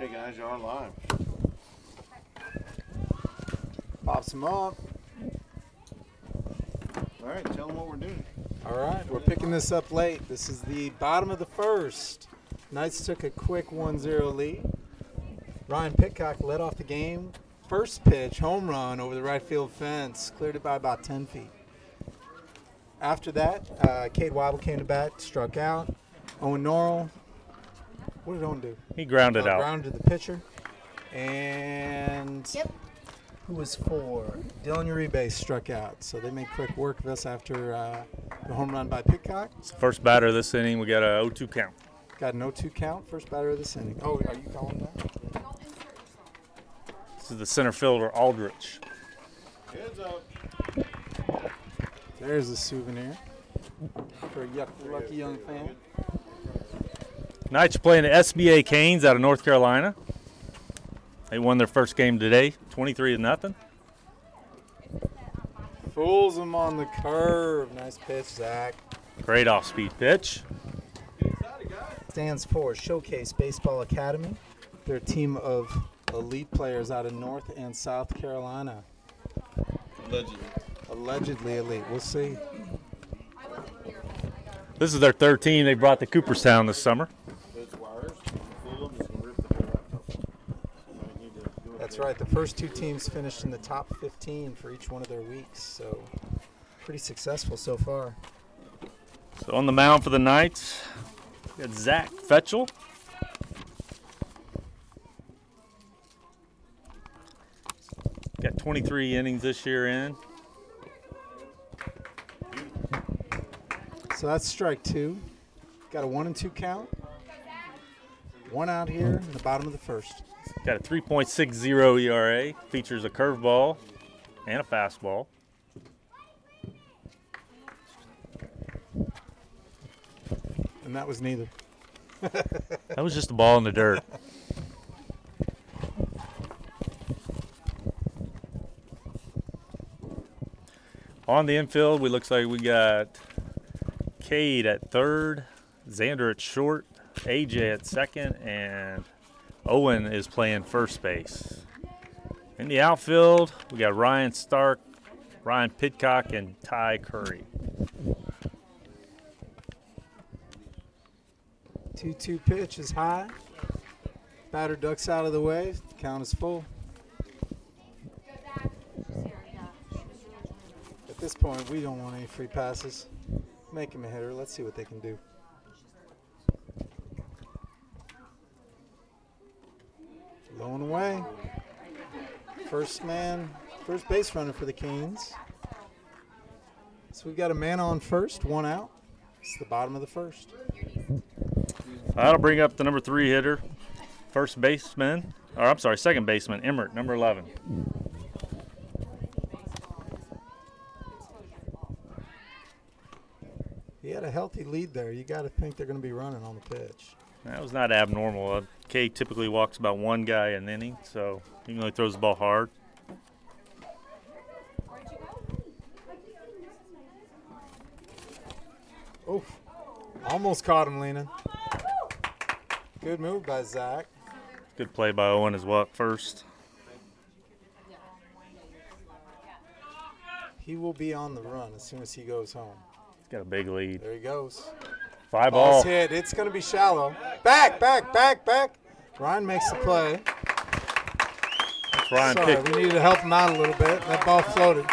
Okay, guys, you are live. Pops them up. All right, tell them what we're doing. All right, we're picking this up late. This is the bottom of the first. Knights took a quick 1-0 lead. Ryan Pitcock led off the game. First pitch, home run over the right field fence. Cleared it by about 10 feet. After that, Cade Wobble came to bat, struck out. Owen Norrell, what did Owen do? He grounded out. Grounded the pitcher. And who was for? Dylan Uribe struck out. So they made quick work of us after the home run by Pitcock. It's the first batter of this inning. We got a 0-2 count. Got an 0-2 count, first batter of this inning. Oh, are you calling that? This is the center fielder, Aldrich. Heads up. There's a souvenir for a lucky young fan. Knights are playing the SBA Canes out of North Carolina. They won their first game today, 23-0. Fools them on the curve. Nice pitch, Zach. Great off-speed pitch. Stands for Showcase Baseball Academy. They're a team of elite players out of North and South Carolina. Allegedly elite. We'll see. This is their third team they brought to Cooperstown this summer. That's right. The first two teams finished in the top 15 for each one of their weeks. So pretty successful so far. So on the mound for the Knights, we got Zach Fetchel. Got 23 innings this year in. So that's strike two. Got a 1-2 count. One out here in the bottom of the first. Got a 3.60 ERA. Features a curveball and a fastball. And that was neither. That was just a ball in the dirt. On the infield, we looks like we got Cade at third, Xander at short, AJ at second, and Owen is playing first base. In the outfield, we got Ryan Stark, Ryan Pitcock, and Ty Curry. 2-2 pitch is high. Batter ducks out of the way. Count is full. At this point, we don't want any free passes. Make him a hitter. Let's see what they can do. Low and away. First base runner for the Canes. So we've got a man on first, one out. It's the bottom of the first. That'll bring up the number 3 hitter, second baseman, Emmert, number 11. He had a healthy lead there. You got to think they're going to be running on the pitch. That was not abnormal. K typically walks about one guy an inning, so he only throws the ball hard. Oof. Almost caught him leaning. Good move by Zach. Good play by Owen as well at first. He will be on the run as soon as he goes home. He's got a big lead. There he goes. Fly Ball's ball. hit. It's going to be shallow. Back. Ryan makes the play. That's Ryan Sorry, Pitcock. we needed to help him out a little bit. That ball floated.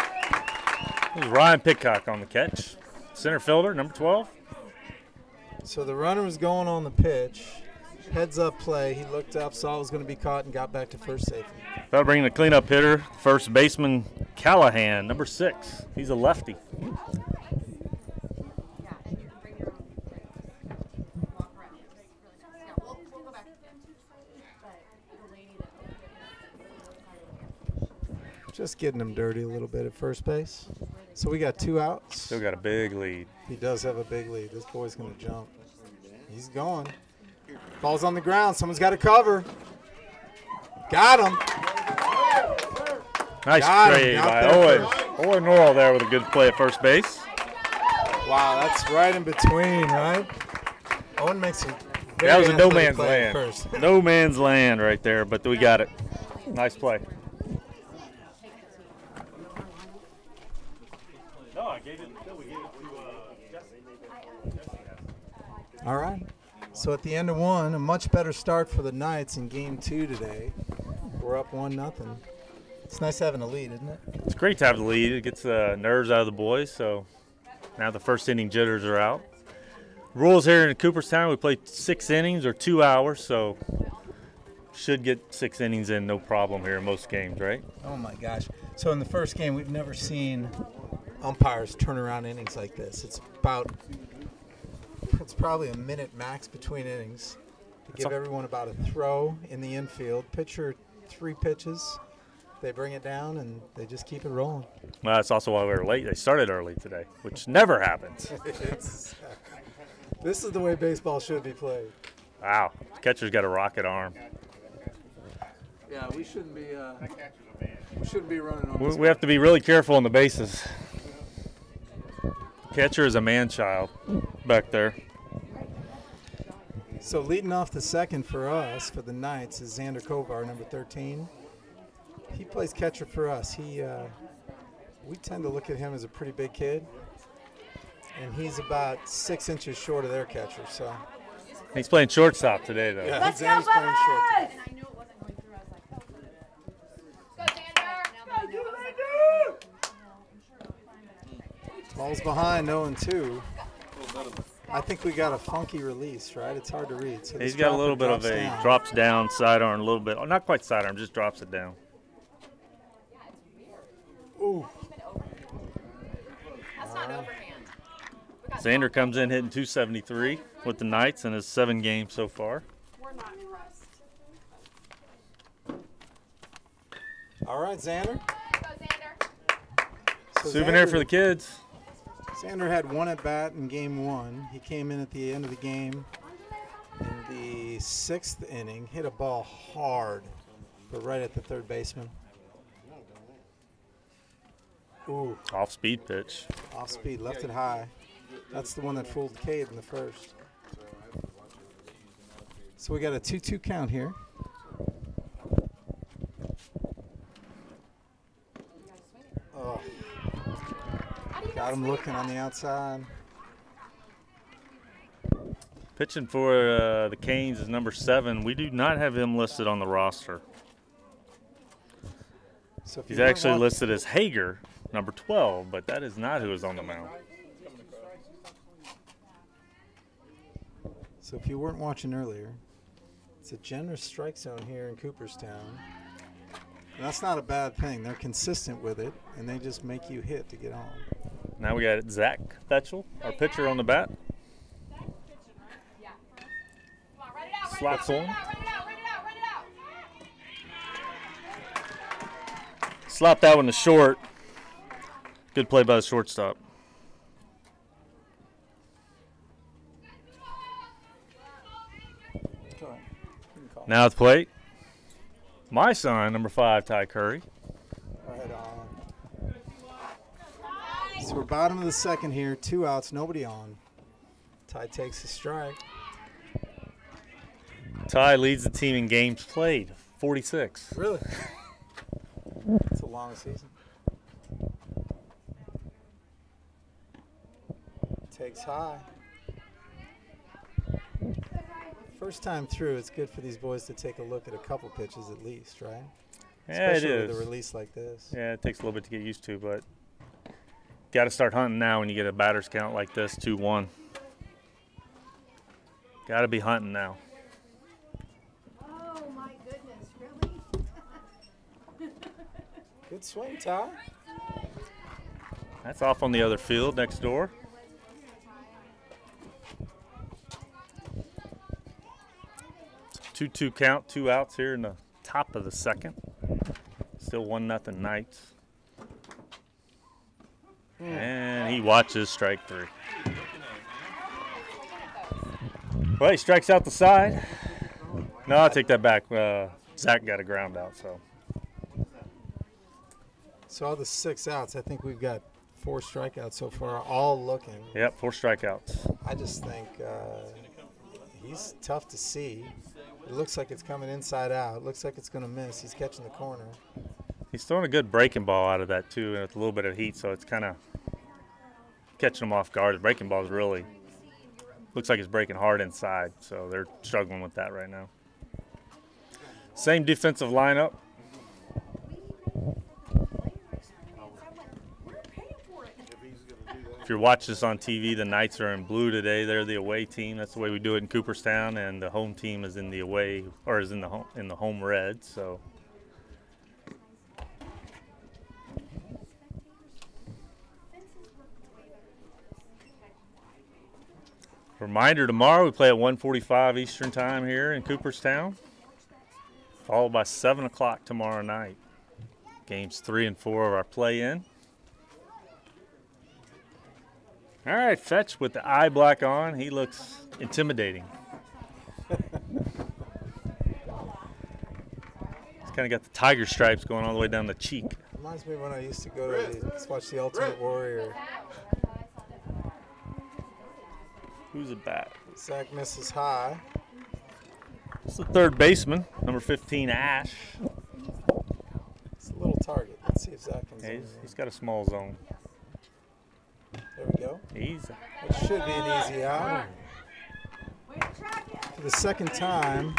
This is Ryan Pitcock on the catch. Center fielder, number 12. So the runner was going on the pitch. Heads up play. He looked up, saw it was going to be caught, and got back to first safety. That'll bring the cleanup hitter, first baseman Callahan, number 6. He's a lefty. Just getting him dirty a little bit at first base. So we got 2 outs. Still got a big lead. He does have a big lead. This boy's going to jump. He's going. Ball's on the ground. Someone's got to cover. Got him. Nice trade by Owen. Owen Norrell there with a good play at first base. Wow, that's right in between, right? Owen makes some That was a no athletic man's play land. first. No man's land right there, but we got it. Nice play. No, I gave it. We gave it to Jesse. All right. So at the end of one, a much better start for the Knights in game 2 today. We're up 1-0. It's nice having a lead, isn't it? It's great to have the lead. It gets the nerves out of the boys. So now the first inning jitters are out. Rules here in Cooperstown, we play 6 innings or 2 hours, so should get 6 innings in, no problem here in most games, right? Oh my gosh. So in the first game, we've never seen umpires turn around innings like this. It's probably a minute max between innings to give everyone about a throw in the infield. Pitcher 3 pitches. They bring it down and they just keep it rolling. Well, that's also why we were late. They started early today, which never happens. This is the way baseball should be played. Wow, catcher's got a rocket arm. Yeah, we shouldn't be running on this. We have to be really careful on the bases. Catcher is a man-child back there. So leading off the second for us, for the Knights, is Xander Kovar, number 13. He plays catcher for us. We tend to look at him as a pretty big kid, and he's about 6 inches short of their catcher. So He's playing shortstop today, though. yeah, Xander's playing short. Ball's behind, 0-2. I think we got a funky release, right? It's hard to read. So He's got a little bit of a drops down sidearm, a little bit. Oh, not quite sidearm, just drops it down. Ooh. That's not overhand. Xander comes in hitting 273 with the Knights in his 7 games so far. We're not impressed. All right, Xander. Go, Xander. So Souvenir Xander- for the kids. Xander had 1 at bat in game 1. He came in at the end of the game in the 6th inning, hit a ball hard, but right at the third baseman. Ooh, Off speed pitch. off speed, left it high. That's the one that fooled Cade in the first. So we got a 2-2 count here. Oh, got him looking on the outside. Pitching for the Canes is number 7. We do not have him listed on the roster. So if He's you weren't actually wa- listed as Hager, number 12, but that is not who is on the mound. So if you weren't watching earlier, it's a generous strike zone here in Cooperstown. And that's not a bad thing. They're consistent with it, and they just make you hit to get on. Now we got Zach Fetchel, our pitcher, on the bat. Come on, run it out, Slots on. run it out. Slapped that one to short. Good play by the shortstop. Now at the plate, my son, number 5, Ty Curry. Right on. So we're bottom of the second here, 2 outs, nobody on. Ty takes a strike. Ty leads the team in games played, 46. Really? It's a long season. Takes high. First time through, it's good for these boys to take a look at a couple pitches at least, right? Yeah, it Especially with is. a release like this. Yeah, it takes a little bit to get used to, but got to start hunting now when you get a batter's count like this, 2-1. Got to be hunting now. Oh my goodness, really? Good swing, Ty. That's off on the other field next door. It's a 2-2 count, 2 outs here in the top of the second. Still 1-0 Knights. And he watches strike 3. Well, he strikes out the side. No, I'll take that back. Zach got a ground out, so. So all the 6 outs, I think we've got 4 strikeouts so far, all looking. Yep, 4 strikeouts. I just think He's tough to see. It looks like it's coming inside out. Looks like it's going to miss. He's catching the corner. He's throwing a good breaking ball out of that too, and with a little bit of heat, so it's kind of catching them off guard. The breaking ball is really looks like it's breaking hard inside, so they're struggling with that right now. Same defensive lineup. If you're watching this on TV, the Knights are in blue today. They're the away team. That's the way we do it in Cooperstown, and the home team is in the away or is in the home red. So. Reminder, tomorrow we play at 1:45 Eastern Time here in Cooperstown, followed by 7 o'clock tomorrow night. Games 3 and 4 of our play-in. All right, Fetch with the eye black on. He looks intimidating. He's kind of got the tiger stripes going all the way down the cheek. Reminds me of when I used to go to watch The Ultimate Warrior. Who's at bat? Zach misses high. It's the third baseman, number 15, Ash. It's a little target. Let's see if Zach can zoom in. He's got a small zone. There we go. Easy. It should be an easy out. For the second time,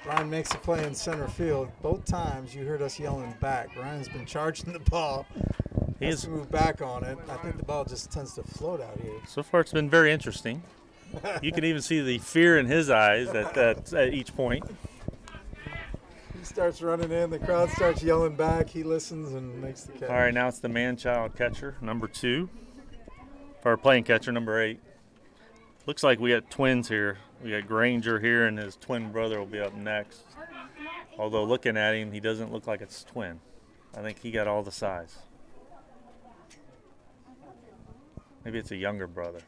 Ryan makes a play in center field. Both times you heard us yelling back. Ryan's been charging the ball. He has to move back on it. I think the ball just tends to float out here. So far it's been very interesting. You can even see the fear in his eyes at each point. He starts running in. The crowd starts yelling back. He listens and makes the catch. All right, now it's the man-child catcher, number 2. Or playing catcher, number 8. Looks like we got twins here. We got Granger here, and his twin brother will be up next. Although looking at him, he doesn't look like it's twin. I think he got all the size. Maybe it's a younger brother.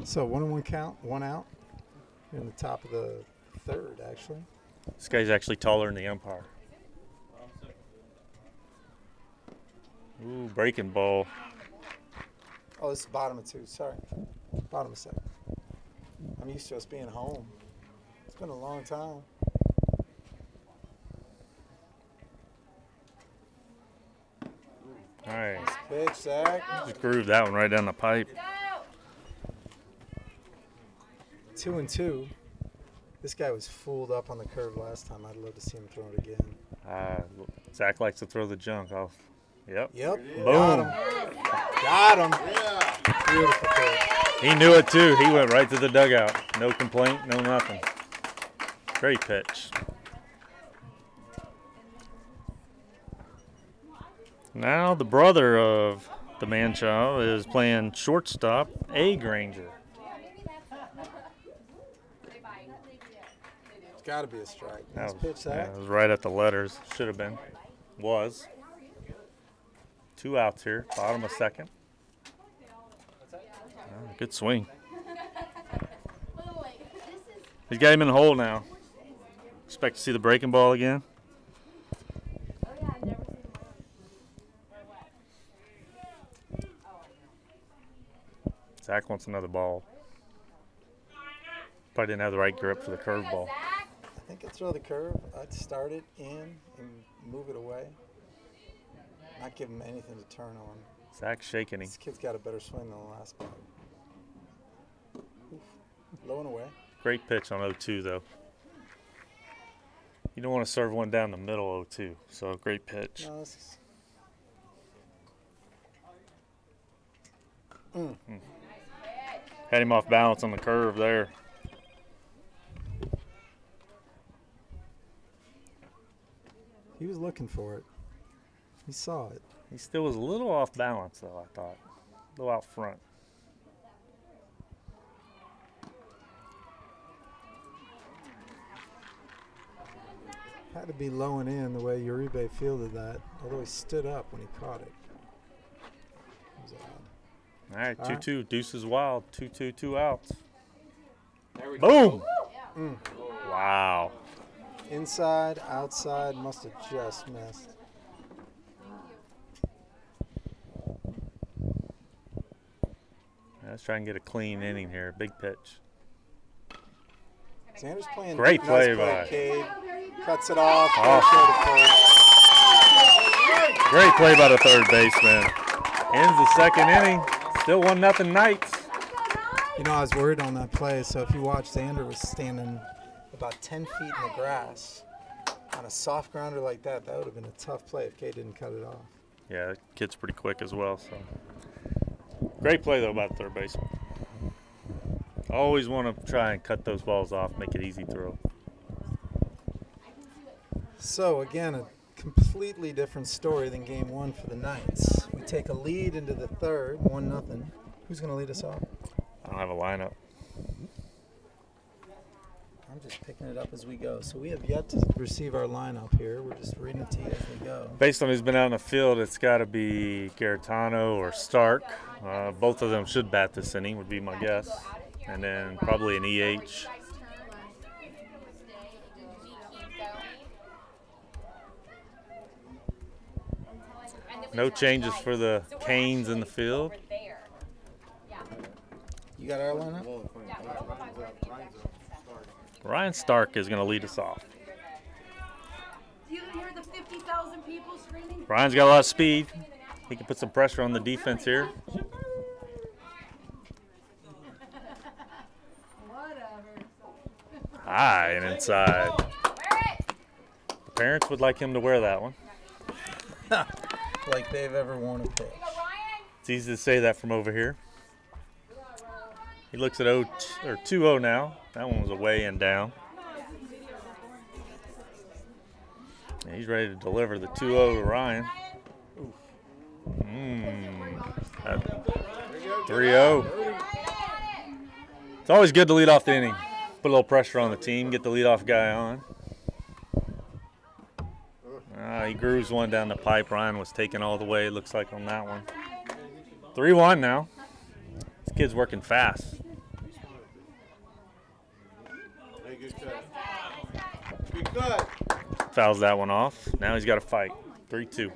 So 1-1 count, 1 out. You're in the top of the third, actually. This guy's actually taller than the umpire. Ooh, breaking ball. Oh, this is bottom of 2. Sorry. Bottom of 7. I'm used to us being home. It's been a long time. All right. Nice pitch, Zach. Just grooved that one right down the pipe. 2-2. This guy was fooled up on the curve last time. I'd love to see him throw it again. Zach likes to throw the junk off. Yep. Yep. Boom. Got him. Beautiful pitch. He knew it too. He went right to the dugout. No complaint, no nothing. Great pitch. Now the brother of the man-child is playing shortstop, A. Granger. It's got to be a strike. Nice That pitch, was, Zach. it was right at the letters. Should have been. Was. 2 outs here. Bottom of second. Good swing. He's got him in the hole now. Expect to see the breaking ball again. Zach wants another ball. Probably didn't have the right grip for the curveball. I think I'd throw the curve. I'd start it in and move it away. Not give him anything to turn on. Zach's shaking him. This kid's got a better swing than the last ball. Oof. Low and away. Great pitch on 0-2 though. You don't want to serve one down the middle 0-2, so great pitch. No, this is... Had him off balance on the curve there. He was looking for it. He saw it. He still was a little off balance though, I thought. A little out front. Had to be low and in the way Uribe fielded that, although he stood up when he caught it. It was odd. All right, All right. 2-2. Deuce is wild. 2-2, 2 outs. There we Boom! Mm. Wow. Inside, outside, must have just missed. Let's try and get a clean inning here. Big pitch. Xander's playing. Great nice play by- Cade. Cuts it off. Off. Great play by the third baseman. Ends the second inning. Still 1-0 Knights. You know, I was worried on that play, so if you watch, Xander was standing about 10 feet in the grass. On a soft grounder like that, that would have been a tough play if Cade didn't cut it off. Yeah, the kid's pretty quick as well. So great play, though, by the third baseman. Always want to try and cut those balls off, make it easy throw. So, again, a completely different story than game one for the Knights. We take a lead into the third, 1-0. Who's going to lead us off? I don't have a lineup. I'm just picking it up as we go. So we have yet to receive our lineup here. We're just reading it to you as we go. Based on who's been out in the field, it's got to be Garetano or Stark. Both of them should bat this inning, would be my guess. And then probably an EH. No changes for the Canes in the field. You got our lineup? Ryan Stark is going to lead us off. Do you hear the 50,000 people screaming? Ryan's got a lot of speed. He can put some pressure on the defense here. High and inside. The parents would like him to wear that one. Like they've ever worn a pitch. It's easy to say that from over here. He looks at 2-0 now. That one was away and down. And he's ready to deliver the 2-0 to Ryan. 3-0. It's always good to lead off the inning. Put a little pressure on the team, get the leadoff guy on. He grooves one down the pipe. Ryan was taken all the way, it looks like, on that one. 3-1 now. This kid's working fast. Hey, good cut. Good cut. Fouls that one off. Now he's got to fight. 3-2.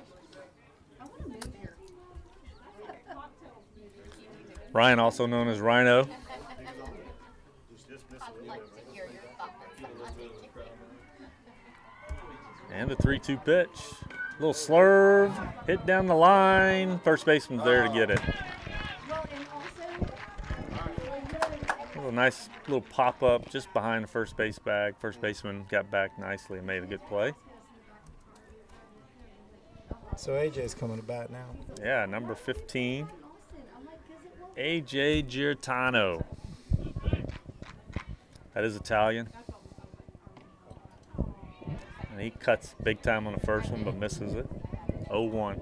Ryan, also known as Rhino. And the 3-2 pitch. Little slurve, hit down the line. First baseman's there to get it. A little nice little pop-up just behind the first base bag. First baseman got back nicely and made a good play. So AJ's coming to bat now. Yeah, number 15, AJ Garetano. That is Italian. And he cuts big time on the first one, but misses it. 0-1.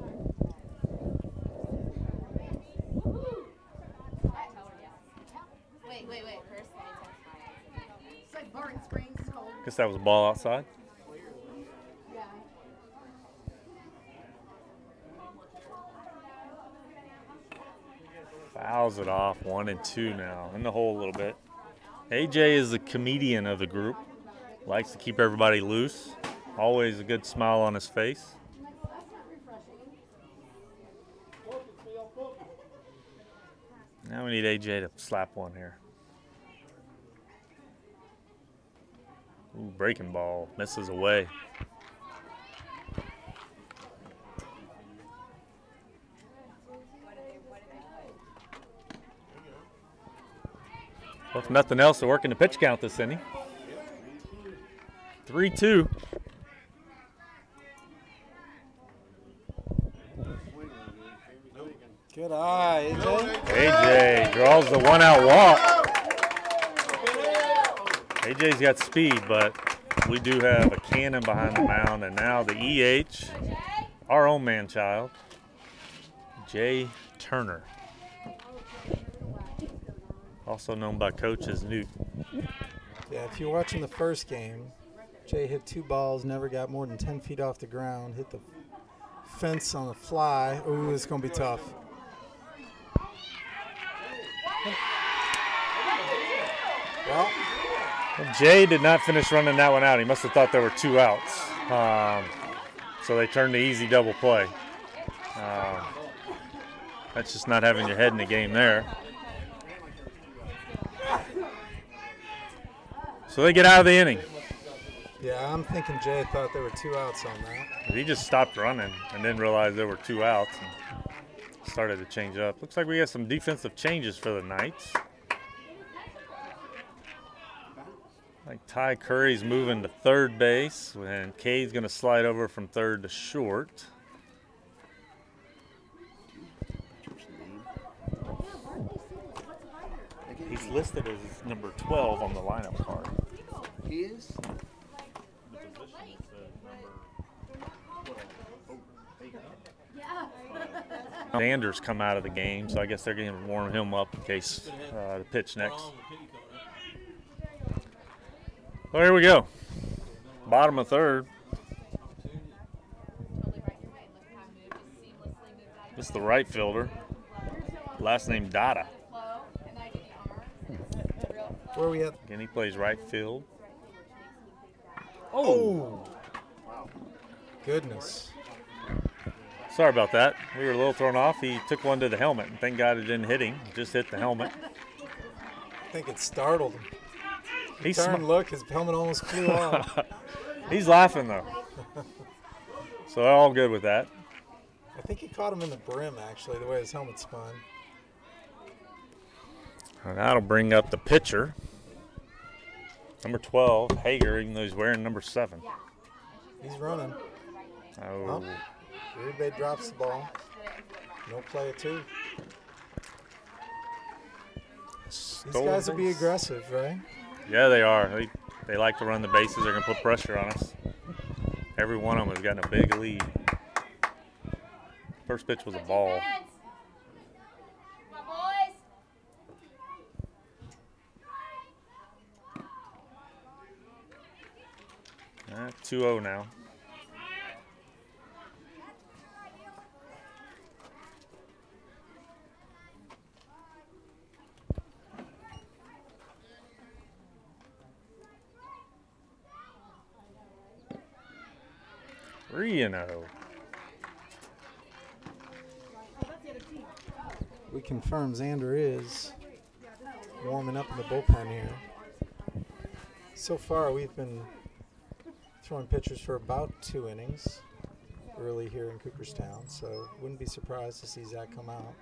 Wait. First, It's like Barton Springs is cold. Guess that was a ball outside. Yeah. Fouls it off. 1-2 now. In the hole a little bit. AJ is the comedian of the group. Likes to keep everybody loose. Always a good smile on his face. Now we need AJ to slap one here. Ooh, breaking ball. Misses away. Well, if nothing else, they're working the pitch count this inning. 3-2. Good eye, AJ. AJ draws the one-out walk. AJ's got speed, but we do have a cannon behind the mound, and now the EH, our own man-child, Jay Turner, also known by Coach as Newt. Yeah, if you're watching the first game, Jay hit 2 balls, never got more than 10 feet off the ground, hit the fence on a fly. Ooh, it's going to be tough. Well, Jay did not finish running that one out. He must have thought there were 2 outs. So they turned the easy double play. That's just not having your head in the game there. So they get out of the inning. Yeah, I'm thinking Jay thought there were 2 outs on that. He just stopped running and then realized there were 2 outs and started to change up. Looks like we got some defensive changes for the Knights. Like Ty Curry's moving to third base, and Cade's going to slide over from third to short. He's listed as number 12 on the lineup card. He is? Anders come out of the game, so I guess they're going to warm him up in case the pitch next. Well, here we go. Bottom of third. This is the right fielder. Last name Dada. Where are we at? Again, he plays right field. Oh! Goodness. Sorry about that. We were a little thrown off. He took one to the helmet, and thank God it didn't hit him. It just hit the helmet. I think it startled him. He's Turned, look, his helmet almost flew off. He's laughing, though. So all good with that. I think he caught him in the brim, actually, the way his helmet spun. And that'll bring up the pitcher. Number 12, Hager, even though he's wearing number 7. He's running. Oh. Uribe drops the ball. No play at 2. These guys will be aggressive, right? Yeah, they are. They like to run the bases. They're going to put pressure on us. Every one of them has gotten a big lead. First pitch was a ball. Come on, boys. 2-0 now. Reno. We confirm Xander is warming up in the bullpen here. So far, we've been throwing pitchers for about 2 innings early here in Cooperstown, so wouldn't be surprised to see Zach come out.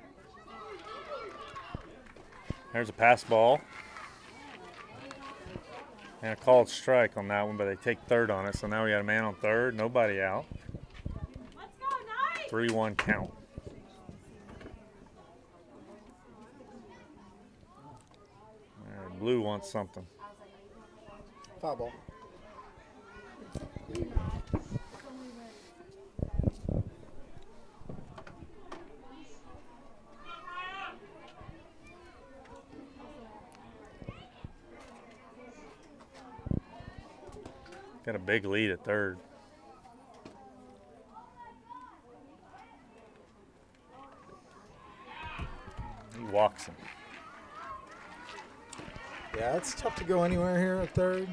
There's a pass ball. And a called strike on that one, but they take third on it. So now we got a man on third, nobody out. 3-1 count. All right, Blue wants something. Foul ball. Got a big lead at third. He walks him. Yeah, it's tough to go anywhere here at third.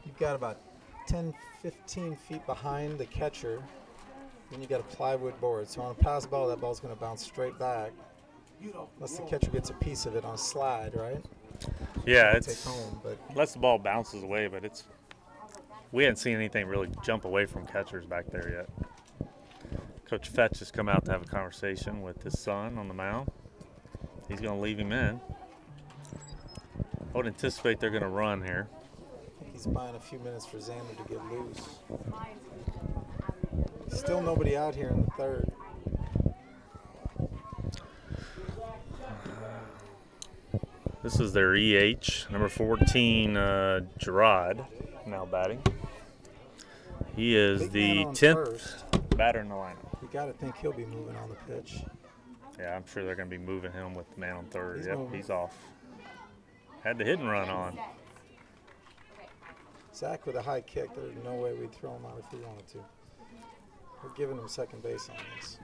You've got about 10, 15 feet behind the catcher. Then you got a plywood board. So on a pass ball, that ball's going to bounce straight back. Unless the catcher gets a piece of it on a slide, right? Yeah, Take it's home, but unless the ball bounces away, but it's we hadn't seen anything really jump away from catchers back there yet. Coach Fetch has come out to have a conversation with his son on the mound. He's going to leave him in. I would anticipate they're going to run here. he's buying a few minutes for Xander to get loose. Still nobody out here in the third. This is their EH, number 14, Gerard, now batting. He is Big the man on 10th first. batter in the lineup. You got to think he'll be moving on the pitch. Yeah, I'm sure they're going to be moving him with the man on third. He's Yep, moving. he's off. Had the hit and run on. Zach with a high kick, there's no way we'd throw him out if we wanted to. We're giving him second base on this.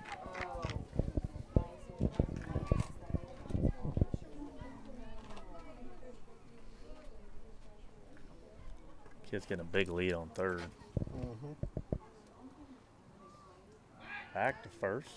Kid's getting a big lead on third. Back to first.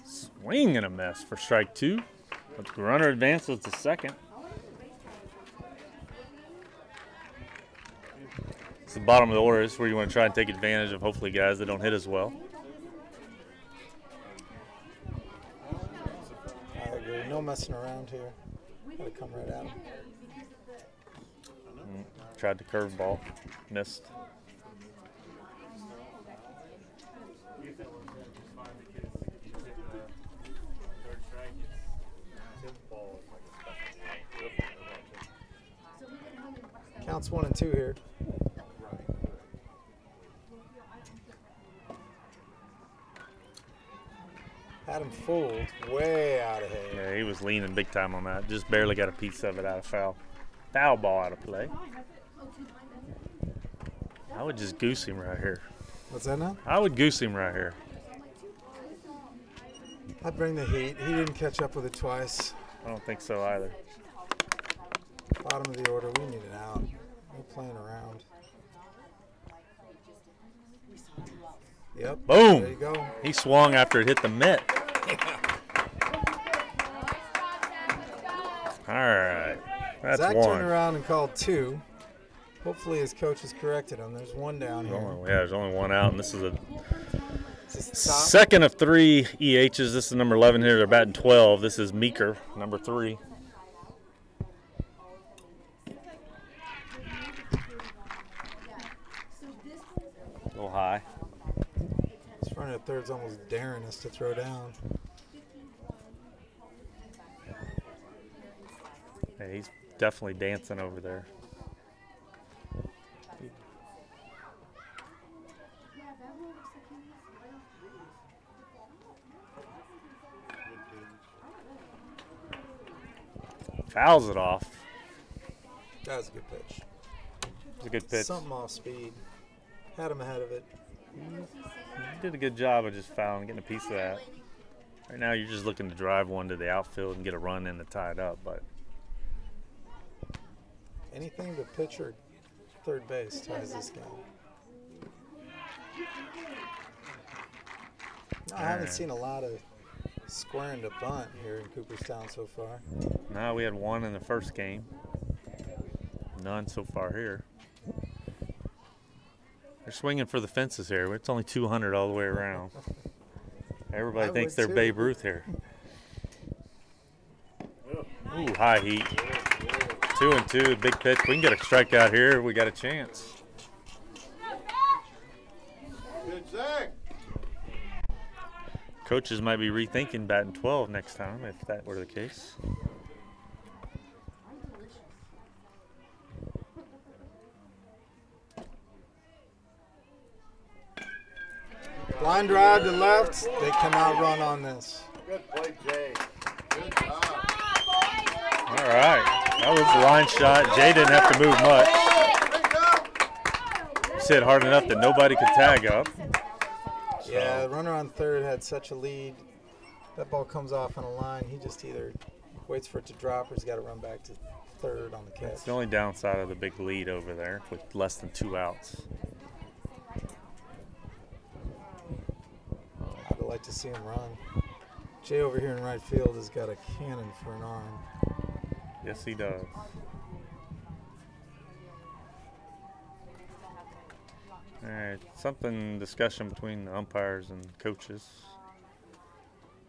Swing and a miss for strike 2. But the runner advances to second. It's the bottom of the order. This is where you want to try and take advantage of hopefully guys that don't hit as well. I agree. No messing around here. Gotta come right at him. Tried the curveball, missed. Counts 1 and 2 here. Had him fooled way out of here. Yeah, he was leaning big time on that. Just barely got a piece of it out of foul. Foul ball out of play. I would just goose him right here. What's that now? I would goose him right here. I'd bring the heat. He didn't catch up with it twice. I don't think so either. Bottom of the order. We need an out. No playing around. Yep. Boom. There you go. He swung after it hit the mitt. All right. That's Zach one. turned around and called 2. Hopefully his coach has corrected him. There's one down here. There's only one out, and this is a Is this top? second of 3 EHs. This is number 11 here. They're batting 12. This is Meeker, number 3. A little high. This runner at third's almost daring us to throw down. Yeah, he's definitely dancing over there. Fouls it off. That was a good pitch. It's a good pitch. Something off speed. Had him ahead of it. Did a good job of just fouling, getting a piece of that. Right now you're just looking to drive one to the outfield and get a run in to tie it up, but Anything but pitcher third base ties this game. I haven't seen a lot of squaring to bunt here in Cooperstown so far. now we had one in the first game. None so far here. They're swinging for the fences here. It's only 200 all the way around. Everybody I thinks would they're too. Babe Ruth here. Ooh, high heat. 2 and 2, big pitch. We can get a strikeout here. We got a chance. Good Zach. Coaches might be rethinking batting 12 next time if that were the case. Line drive to left. They cannot run on this. Good play, Jay. Good job. All right. That was the line shot. Jay didn't have to move much. He's hit hard enough that nobody could tag up. Yeah, the runner on third had such a lead. That ball comes off on a line. He just either waits for it to drop or he's got to run back to third on the catch. It's the only downside of the big lead over there with less than 2 outs. I'd like to see him run. Jay over here in right field has got a cannon for an arm. Yes, he does. All right, discussion between the umpires and coaches.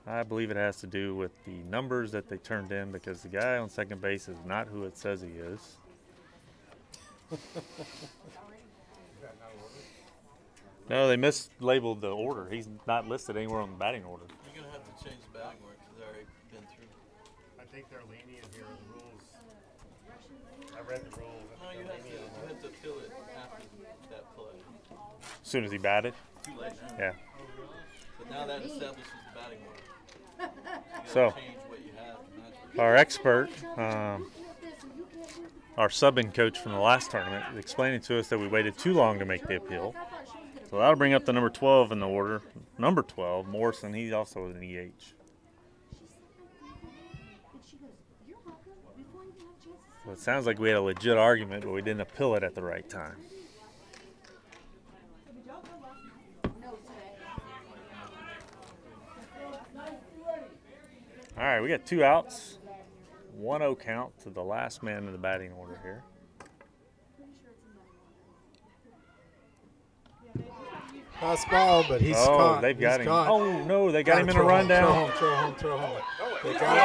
I believe it has to do with the numbers that they turned in because the guy on second base is not who it says he is. No, they mislabeled the order. He's not listed anywhere on the batting order. You're going to have to change the batting order because they've already been through. I think they're lenient here with the rules. I read the rules. No, you have to appeal it after that play. As soon as he batted? Too late now. Yeah. But now that establishes the batting order. You So, gotta change what you have to match what our expert, our subbing coach from the last tournament, explaining to us that we waited too long to make the appeal. So that'll bring up the number 12 in the order. Number 12, Morrison, he's also an EH. So it sounds like we had a legit argument, but we didn't appeal it at the right time. right, we got 2 outs. 1-0 count to the last man in the batting order here. Pass ball, but he's Oh, caught. they've got He's him. caught. Oh, no, they got him in a Throw home, rundown. Throw home. They got him.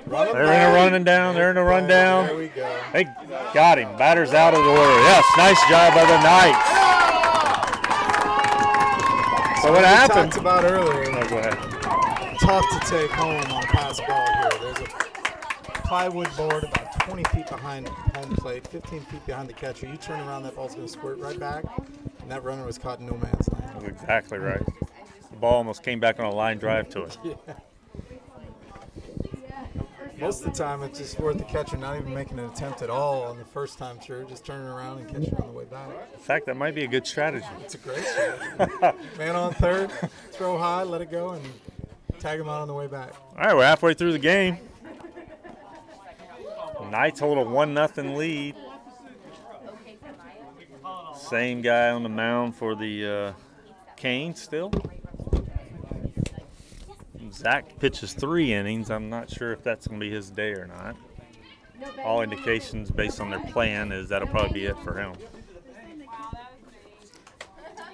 Run him They're in a back. running down. They're in a There rundown. we go. They got him. Batter's out of the order. Yes, nice job by the Knights. So what We happened? talked about earlier. Oh, go ahead. Tough to take home on a pass ball here. There's a plywood board about 20 feet behind home plate, 15 feet behind the catcher. You turn around, that ball's going to squirt right back, and that runner was caught in no man's land. That's exactly right. The ball almost came back on a line drive to it. Yeah. Most of the time, it's just worth the catcher not even making an attempt at all on the first time through, just turning around and catching on the way back. In fact, that might be a good strategy. It's a great strategy. Man on third, throw high, let it go, and tag him out on the way back. All right, we're halfway through the game. Knights hold a 1-0 lead. Same guy on the mound for the Canes still. Zach pitches 3 innings. I'm not sure if that's going to be his day or not. All indications based on their plan is that'll probably be it for him.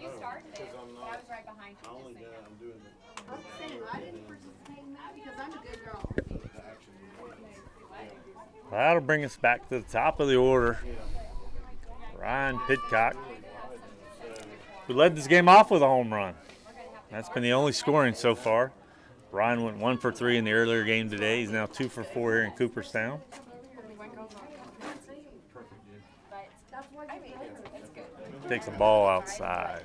You started it. I was right behind you. I didn't participate in that because I'm a good girl. That'll bring us back to the top of the order. Ryan Pidcock, who led this game off with a home run. That's been the only scoring so far. Ryan went 1 for 3 in the earlier game today. He's now 2 for 4 here in Cooperstown. Takes the ball outside.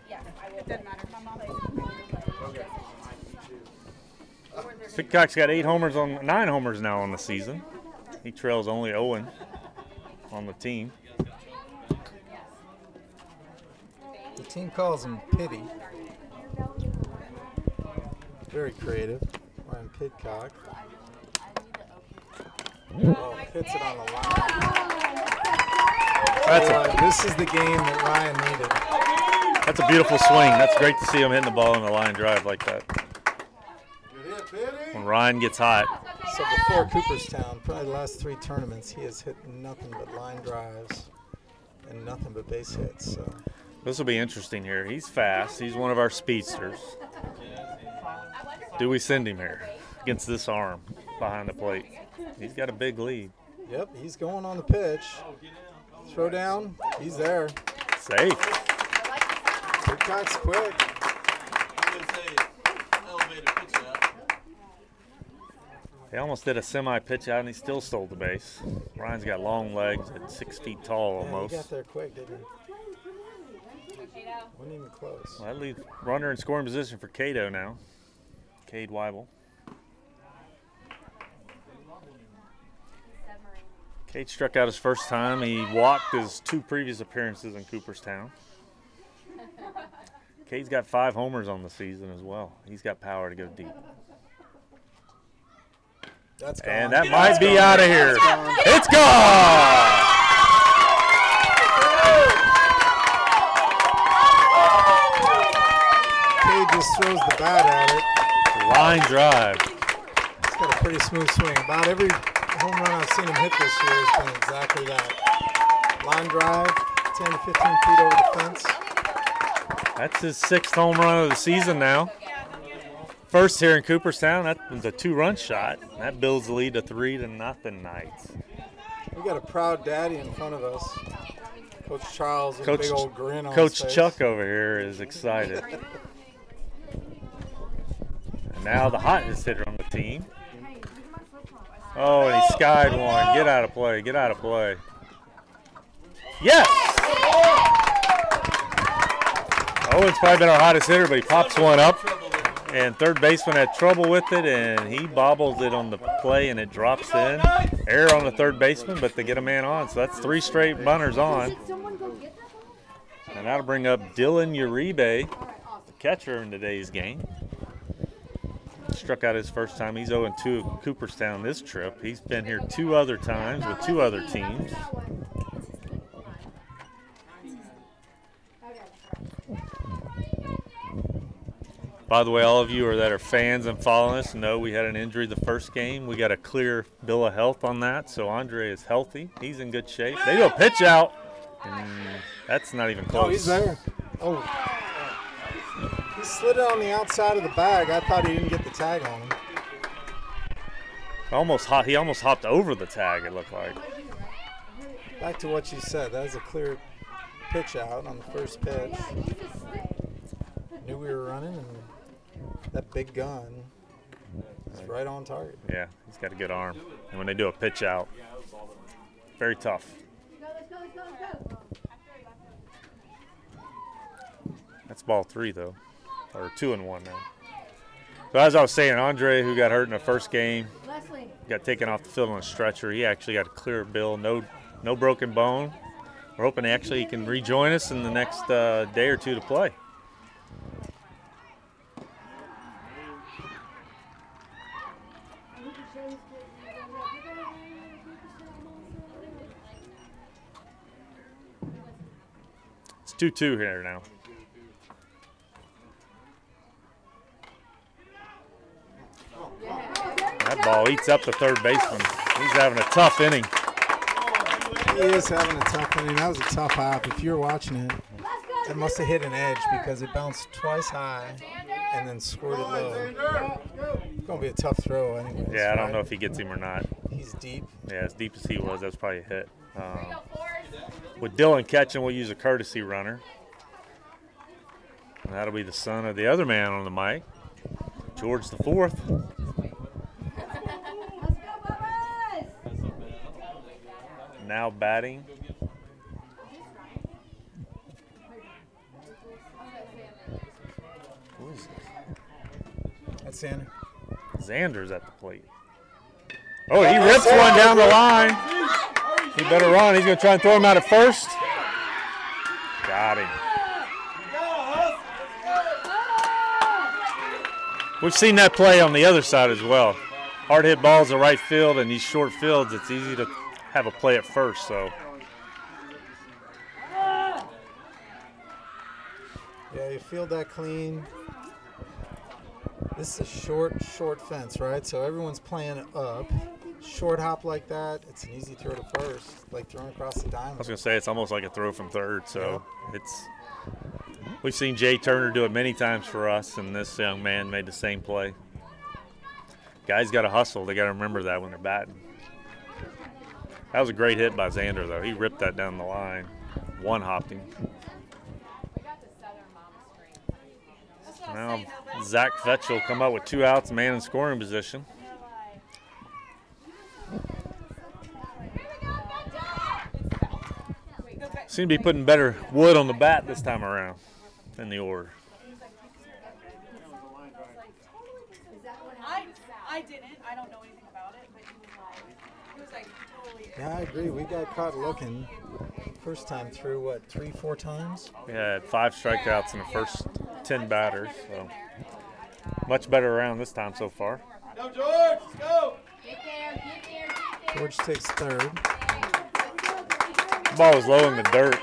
Pidcock's got 9 homers now on the season. He trails only Owen on the team. The team calls him Pity. Very creative. Ryan Pidcock. Oh, hits it on the line. This is the game that Ryan needed. That's a beautiful swing. That's great to see him hitting the ball in the line drive like that. When Ryan gets hot. So before Cooperstown, probably the last 3 tournaments, he has hit nothing but line drives and nothing but base hits. So This will be interesting here. He's fast. He's one of our speedsters. Do we send him here against this arm behind the plate? He's got a big lead. Yep, he's going on the pitch. Throw down. He's there. Safe. Pidcock's quick. I'm going to say elevated pitch out. He almost did a semi-pitch out, and he still stole the base. Ryan's got long legs at 6 feet tall Yeah, almost. he got there quick, didn't he? Wasn't even close. Well, that leaves runner in scoring position for Cato now. Cade Weibel. Cade struck out his first time. He walked his 2 previous appearances in Cooperstown. Cade's got 5 homers on the season as well. He's got power to go deep. That's gone. And that might be out of here. It's gone! Cade just throws the bat at it. Line drive. He's got a pretty smooth swing. About every home run I've seen him hit this year has been exactly that. Line drive, 10 to 15 feet over the fence. That's his 6th home run of the season now. First here in Cooperstown, that was a 2-run shot. That builds the lead to 3-0 Knights. We got a proud daddy in front of us. Coach Charles with a big old grin on his Coach face. Chuck over here is excited. And now the hottest hitter on the team. Oh, and he skied one. Get out of play. Get out of play. Yes! Owen's probably been our hottest hitter, but he pops one up. And third baseman had trouble with it, and he bobbles it on the play, and it drops in. Error on the third baseman, but they get a man on. So that's 3 straight runners on. And that'll bring up Dylan Uribe, the catcher in today's game. Struck out his first time. He's 0-2 at Cooperstown this trip. He's been here 2 other times with 2 other teams. By the way, all of you that are fans and following us know we had an injury the first game. We got a clear bill of health on that, so Andre is healthy. He's in good shape. They do a pitch out, and that's not even close. Oh, he's there. Oh. He slid it on the outside of the bag. I thought he didn't get the tag on him. He almost hopped over the tag, it looked like. Back to what you said. That was a clear pitch out on the first pitch. Knew we were running, and that big gun is right on target. Yeah, he's got a good arm. And when they do a pitch out, very tough. That's ball 3, though, or 2-1 now. So as I was saying, Andre, who got hurt in the first game, got taken off the field on a stretcher. He actually got a clear bill, no broken bone. We're hoping he can rejoin us in the next day or two to play. It's 2-2 here now. That ball eats up the third baseman. He's having a tough inning. He is having a tough inning. That was a tough hop. If you're watching it, it must have hit an edge because it bounced twice high and then squirted low. It's going to be a tough throw anyway. Yeah, I don't know if he gets him or not. He's deep. Yeah, as deep as he was, that was probably a hit. With Dylan catching, we'll use a courtesy runner. And that'll be the son of the other man on the mic, George the Fourth. Now batting. Who is this? That's Xander. Xander's at the plate. Oh, he rips one down the line. He better run. He's going to try and throw him out at first. Got him. We've seen that play on the other side as well. Hard hit balls to right field, and these short fields, it's easy to have a play at first. So yeah, you field that clean. This is a short fence, right? So everyone's playing up. Short hop like that, it's an easy throw to first, like throwing across the diamond. I was going to say it's almost like a throw from third. So we've seen Jay Turner do it many times for us, and this young man made the same play. Guys got to hustle. They got to remember that when they're batting. That was a great hit by Xander, though. He ripped that down the line. One hopped him. Now Zach Fetch will come up with 2 outs, man in scoring position. Seem to be putting better wood on the bat this time around in the order. I didn't. I don't know anything about it, but he was like totally. Yeah, I agree. We got caught looking first time through, what, 3-4 times? We had 5 strikeouts in the first 10 batters, so much better around this time so far. Go, George, let's go. Get there, get there, get there. George takes third. The ball was low in the dirt.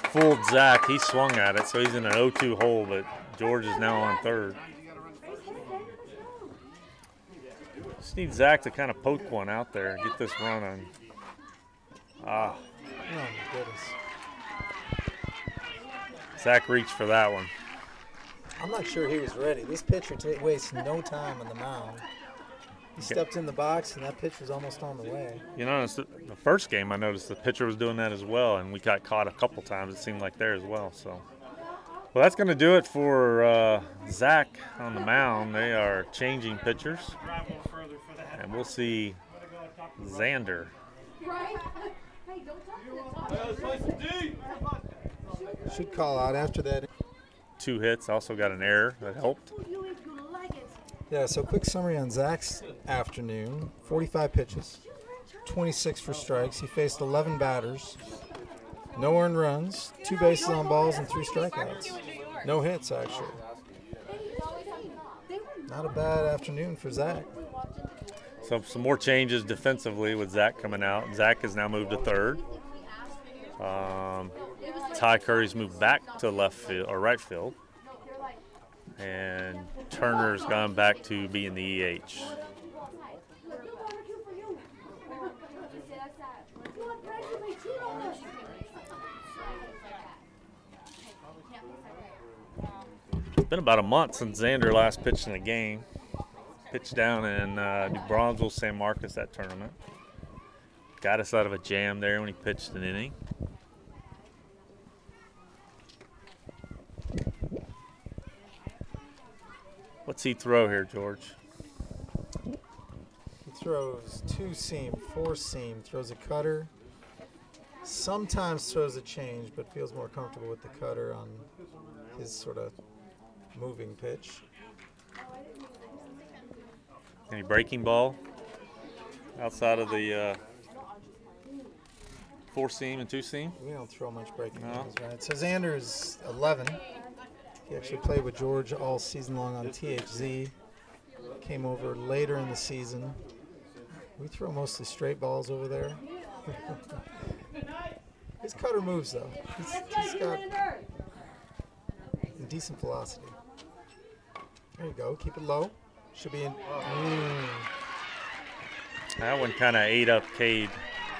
Fooled Zach. He swung at it, so he's in an 0-2 hole, but George is now on third. Just need Zach to kind of poke one out there and get this run on. Ah. Oh, my goodness. Zach reached for that one. I'm not sure he was ready. This pitcher wastes no time on the mound. He stepped in the box, and that pitch was almost on the way. You know, the first game I noticed the pitcher was doing that as well, and we got caught a couple times, it seemed like there as well. So, well, that's going to do it for Zach on the mound. They are changing pitchers, and we'll see Xander. Should call out after that. 2 hits, also got an error that helped. Yeah, so quick summary on Zach's afternoon. 45 pitches, 26 for strikes. He faced 11 batters, no earned runs, 2 bases on balls, and 3 strikeouts. No hits, actually. Not a bad afternoon for Zach. So some more changes defensively with Zach coming out. Zach has now moved to third. Ty Curry's moved back to left field or right field. And Turner's gone back to being the EH. It's been about a month since Xander last pitched in a game. Pitched down in New Braunfels, San Marcos, that tournament. Got us out of a jam there when he pitched an inning. What's he throw here, George? He throws 2-seam, 4-seam, throws a cutter. Sometimes throws a change, but feels more comfortable with the cutter on his sort of moving pitch. Any breaking ball outside of the 4-seam and 2-seam? We don't throw much breaking No. balls, right? So Xander's 11. He actually played with George all season long on THZ. Came over later in the season. We throw mostly straight balls over there. His cutter moves though. He's got decent velocity. There you go. Keep it low. Should be in. That one kind of ate up Cade.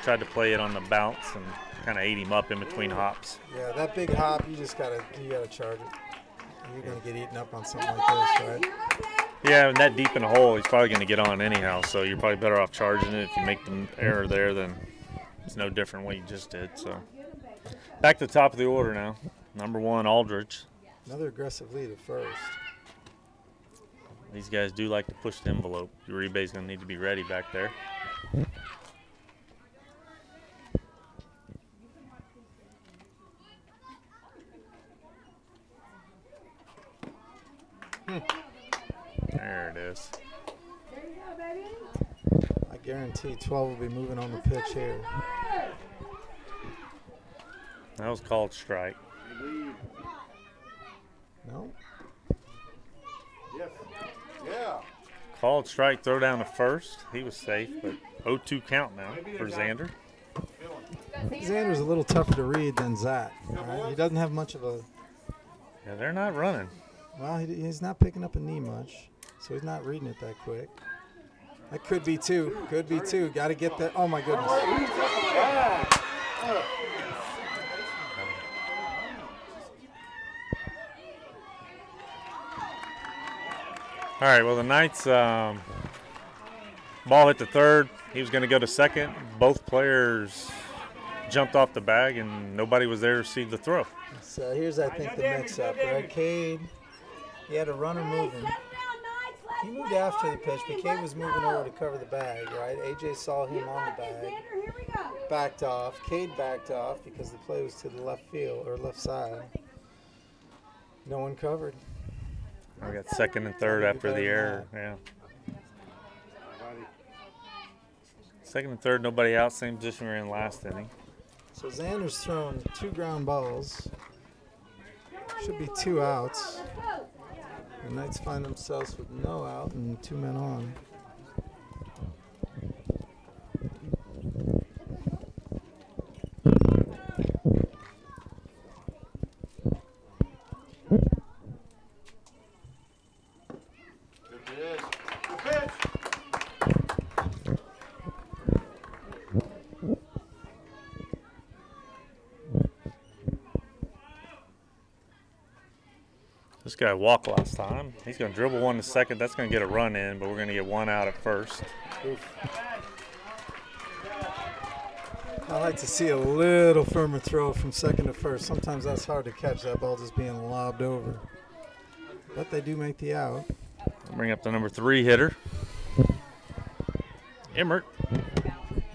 Tried to play it on the bounce and kind of ate him up in between hops. Yeah, that big hop, you gotta charge it. You're gonna get eaten up on something like this, right? Yeah, and that deep in the hole, he's probably going to get on anyhow. So you're probably better off charging it. If you make the error there, then it's no different what you just did. So back to the top of the order now. Number 1, Aldridge. Another aggressive lead at first. These guys do like to push the envelope. Uribe's going to need to be ready back there. There it is. I guarantee 12 will be moving on the pitch here. That was called strike. No? Yes. Yeah. Called strike, throw down to first. He was safe, but 0-2 count now for Xander. Xander's a little tougher to read than Zach. Right? He doesn't have much of a. Yeah, they're not running. Well, he's not picking up a knee much, so he's not reading it that quick. That could be 2. Could be 2. Got to get that. Oh my goodness. All right, well, the Knights ball hit the third. He was going to go to second. Both players jumped off the bag, and nobody was there to receive the throw. So here's, I think, the mix-up, right? Cade, he had a runner moving. He moved after the pitch, but Cade was moving over to cover the bag, right? AJ saw him on the bag, backed off. Cade backed off because the play was to the left field or left side. No one covered. We got second and third after the error. Yeah. Second and third, nobody out. Same position we were in last inning. So Xander's thrown 2 ground balls. Should be 2 outs. The Knights find themselves with no out and 2 men on. Good pitch. Good pitch. This guy walked last time. He's going to dribble one to second. That's going to get a run in, but we're going to get 1 out at first. I like to see a little firmer throw from second to first. Sometimes that's hard to catch, that ball just being lobbed over. But they do make the out. I'll bring up the number 3 hitter, Emmert.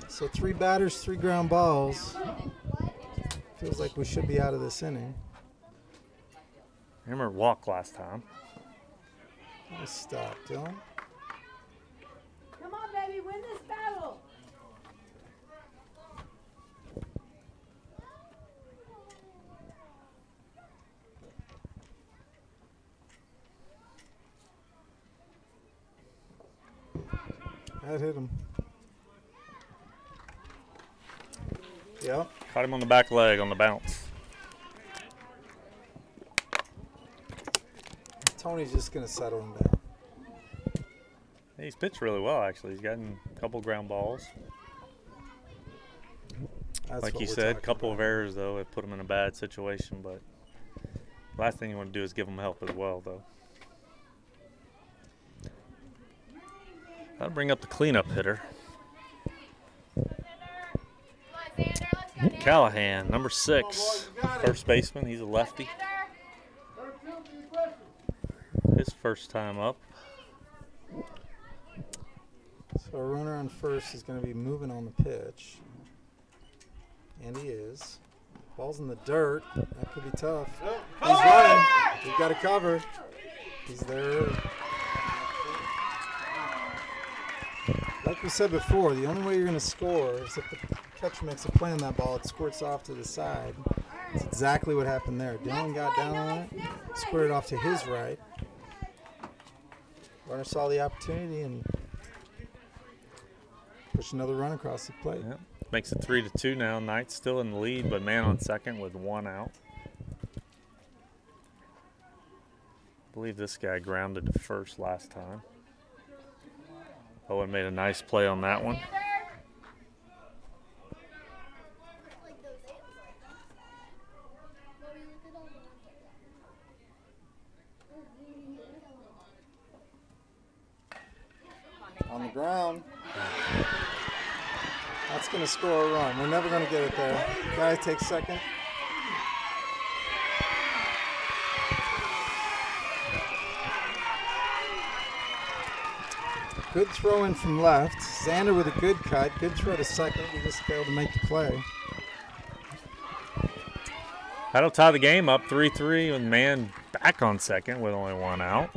So 3 batters, 3 ground balls. Feels like we should be out of this inning. Emmert walked last time. Let's stop, Dylan. Come on, baby, win this battle. That hit him. Yep. Caught him on the back leg on the bounce. Tony's just going to settle him down. He's pitched really well, actually. He's gotten a couple ground balls. That's Like what you we're said, a talking couple about. of errors, though. It put him in a bad situation, but last thing you want to do is give him help as well, though. That'll bring up the cleanup hitter. Callahan, number 6, first baseman. He's a lefty. His first time up. So a runner on first is going to be moving on the pitch. And he is. Ball's in the dirt. That could be tough. He's running. He's got to cover. He's there. Like we said before, the only way you're going to score is if the catcher makes a play on that ball, it squirts off to the side. That's exactly what happened there. Dylan got down on it, squirted off to his right. Runner saw the opportunity and pushed another run across the plate. Yep. Makes it 3-2 now. Knight's still in the lead, but man on second with 1 out. I believe this guy grounded to first last time. Owen made a nice play on that one. On the ground. That's going to score a run. We're never going to get it there. Guy takes second. Good throw in from left. Xander with a good cut. Good throw to second. We just failed to make the play. That'll tie the game up 3-3 with man back on second with only 1 out.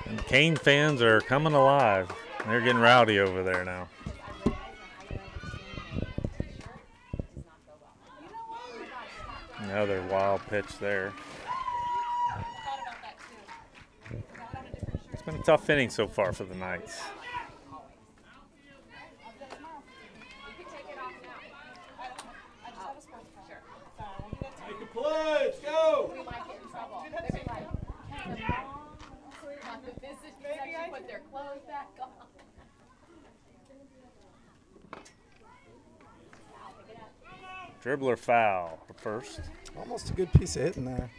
And the Kane fans are coming alive. They're getting rowdy over there now. Another wild pitch there. It's been a tough inning so far for the Knights. Make a play. Let's go. We might get in trouble. They'd be like, "Hey, Mom, on the visit section, put their clothes back on." Dribbler foul for first. Almost a good piece of hitting there.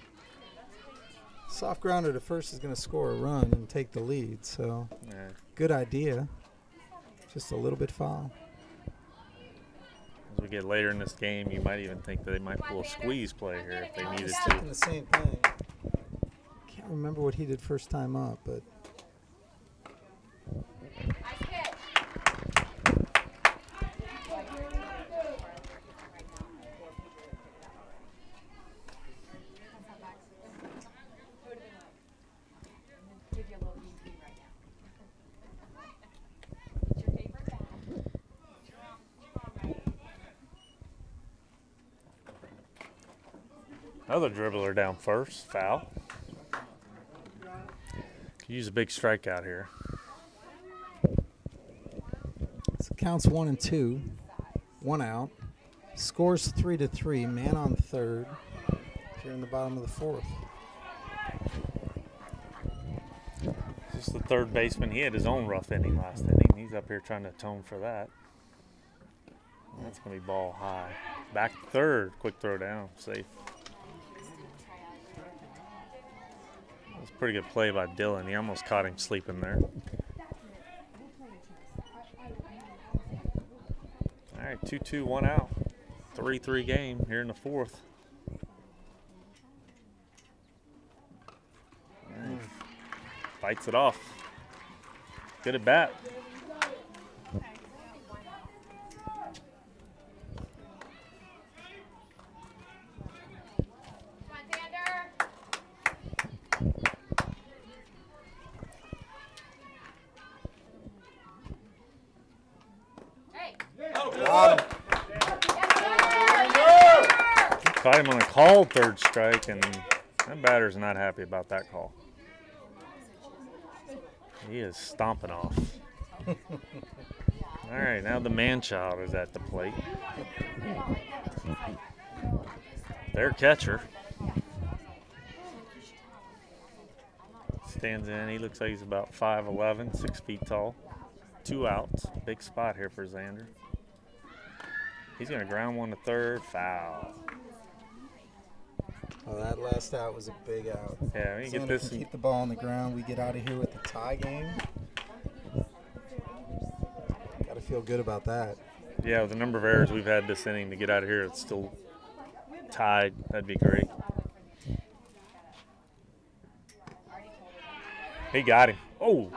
Soft grounder to first is going to score a run and take the lead. So Yeah. good idea. Just a little bit foul. As we get later in this game, you might even think that they might pull a squeeze play here if they needed He's to. thinking the same thing. Can't remember what he did first time up, but Nice pitch. Give you a little easy right now. It's your favorite bag. Another dribbler down first, foul. Could use a big strikeout here. so counts 1 and 2. 1 out. Scores 3-3. Man on third. Here in the bottom of the 4th. This is the third baseman. He had his own rough inning last inning. He's up here trying to atone for that. That's going to be ball high. Back to third. Quick throw down. Safe. That was a pretty good play by Dylan. He almost caught him sleeping there. All right, 2-2, 1 out. 3-3 game here in the 4th. All right. Fights it off. Good at bat. Come on, Xander. Hey. Caught him on a called third strike, and that batter's not happy about that call. He is stomping off. All right, now the man-child is at the plate. Their catcher. stands in. He looks like he's about 5'11", 6 feet tall. 2 outs. Big spot here for Xander. He's going to ground one to third. Foul. Oh, that last out was a big out. Yeah, we Xander get this. can keep the ball on the ground. We get out of here with the tie game. Got to feel good about that. Yeah, with the number of errors we've had this inning to get out of here, it's still tied. That'd be great. He got him. Oh.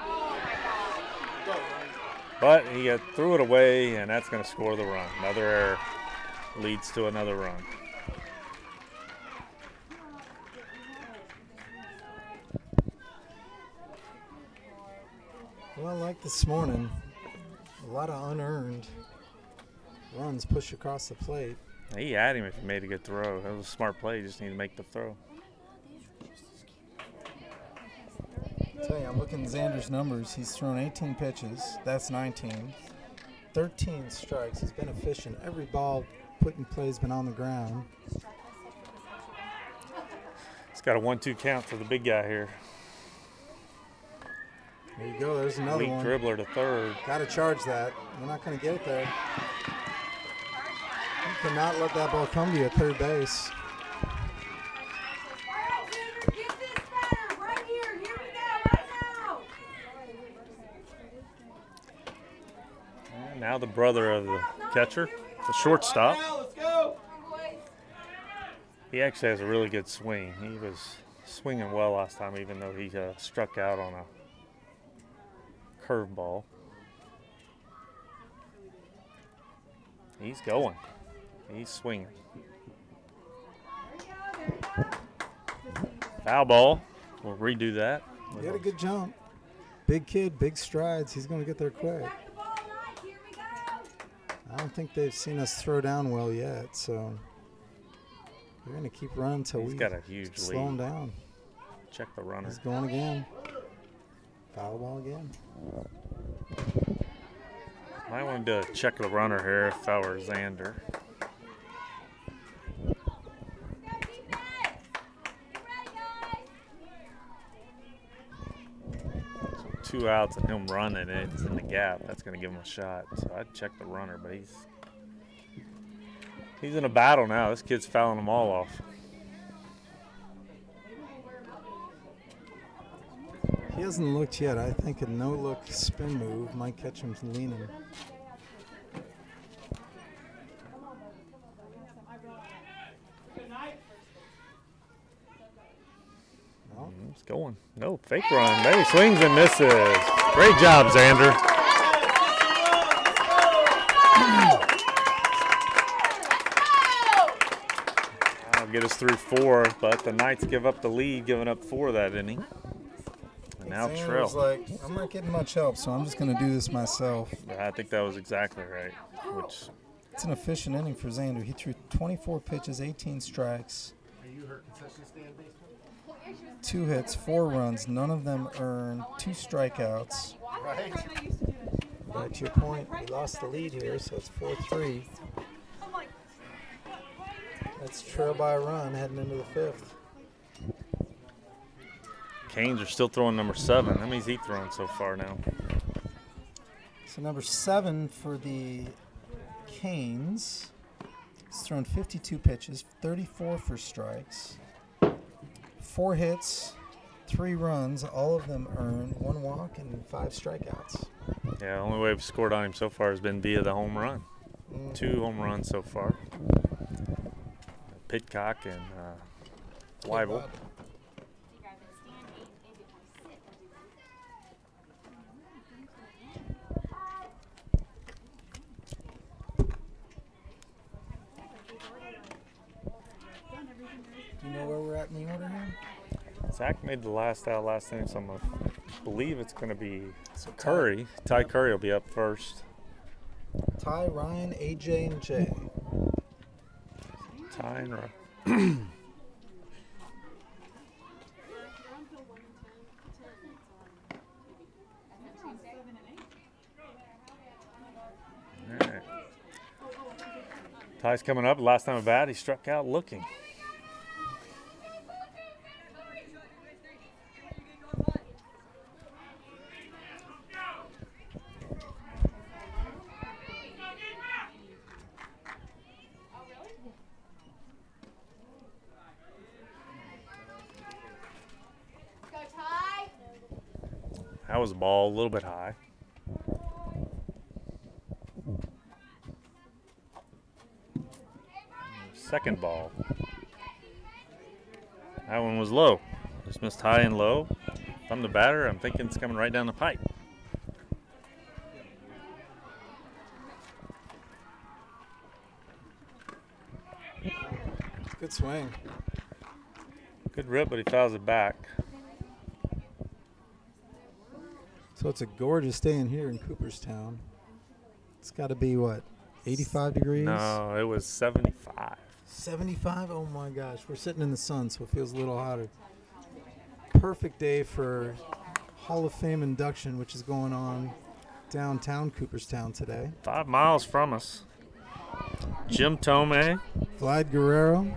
But he threw it away, and that's going to score the run. Another error leads to another run. Well, like this morning, a lot of unearned runs push across the plate. He had him if he made a good throw. That was a smart play. You just need to make the throw. I tell you, I'm looking at Xander's numbers. He's thrown 18 pitches. That's 19. 13 strikes. He's been efficient. Every ball put in play has been on the ground. He's got a 1-2 count for the big guy here. There you go. There's another Weak one. dribbler to third. Got to charge that. We're not going to get it there. You cannot let that ball come to you at third base. Get this better right here. Here we go, right now. And now the brother of the catcher, the shortstop. Let's go. He actually has a really good swing. He was swinging well last time, even though he struck out on a curveball. He's going. He's swinging. Foul ball. We'll redo that. He had a good jump. Big kid, big strides. He's going to get there quick. Back the ball nice. Here we go. I don't think they've seen us throw down well yet, so we're going to keep running until He's we got a huge slow him lead. down. Check the runner. He's going again. Foul ball again. Might want to check the runner here if I were Xander. 2 outs and him running it, it's in the gap. That's going to give him a shot. So I'd check the runner, but he's in a battle now. This kid's fouling them all off. He hasn't looked yet. I think a no-look spin move might catch him leaning. It's going. No, fake run. Maybe swings and misses. Great job, Xander. That'll get us through 4, but the Knights give up the lead, giving up 4 that inning. And now Xander was Trell. like, I'm not getting much help, so I'm just going to do this myself. I think that was exactly right. Which It's an efficient inning for Xander. He threw 24 pitches, 18 strikes, Are you hurt concession stand basement? 2 hits, 4 runs, none of them earned, 2 strikeouts. Right. But to your point, we lost the lead here, so it's 4-3. That's trail by a run heading into the 5th. Canes are still throwing number 7. How many's he throwing so far now? So number 7 for the Canes. He's thrown 52 pitches, 34 for strikes, 4 hits, 3 runs, all of them earned, 1 walk and 5 strikeouts. Yeah, the only way we've scored on him so far has been via the home run. 2 home runs so far. Pitcock and Weibel. Do you know where we're at in the order here? Zach made the last out last inning, so I'm going to believe it's going to be Curry. Ty Curry will be up first. Ty, Ryan, AJ, and Jay. Ty and Ryan. All right. Ty's coming up. Last time at bat, he struck out looking. That was a ball a little bit high. Second ball. That one was low. Just missed high and low. If I'm the batter, I'm thinking it's coming right down the pipe. Good swing. Good rip, but he fouls it back. So it's a gorgeous day in here in Cooperstown. It's got to be, what, 85 degrees? No, it was 75. 75? Oh my gosh. We're sitting in the sun, so it feels a little hotter. Perfect day for Hall of Fame induction, which is going on downtown Cooperstown today. 5 miles from us. Jim Tomei, Vlad Guerrero,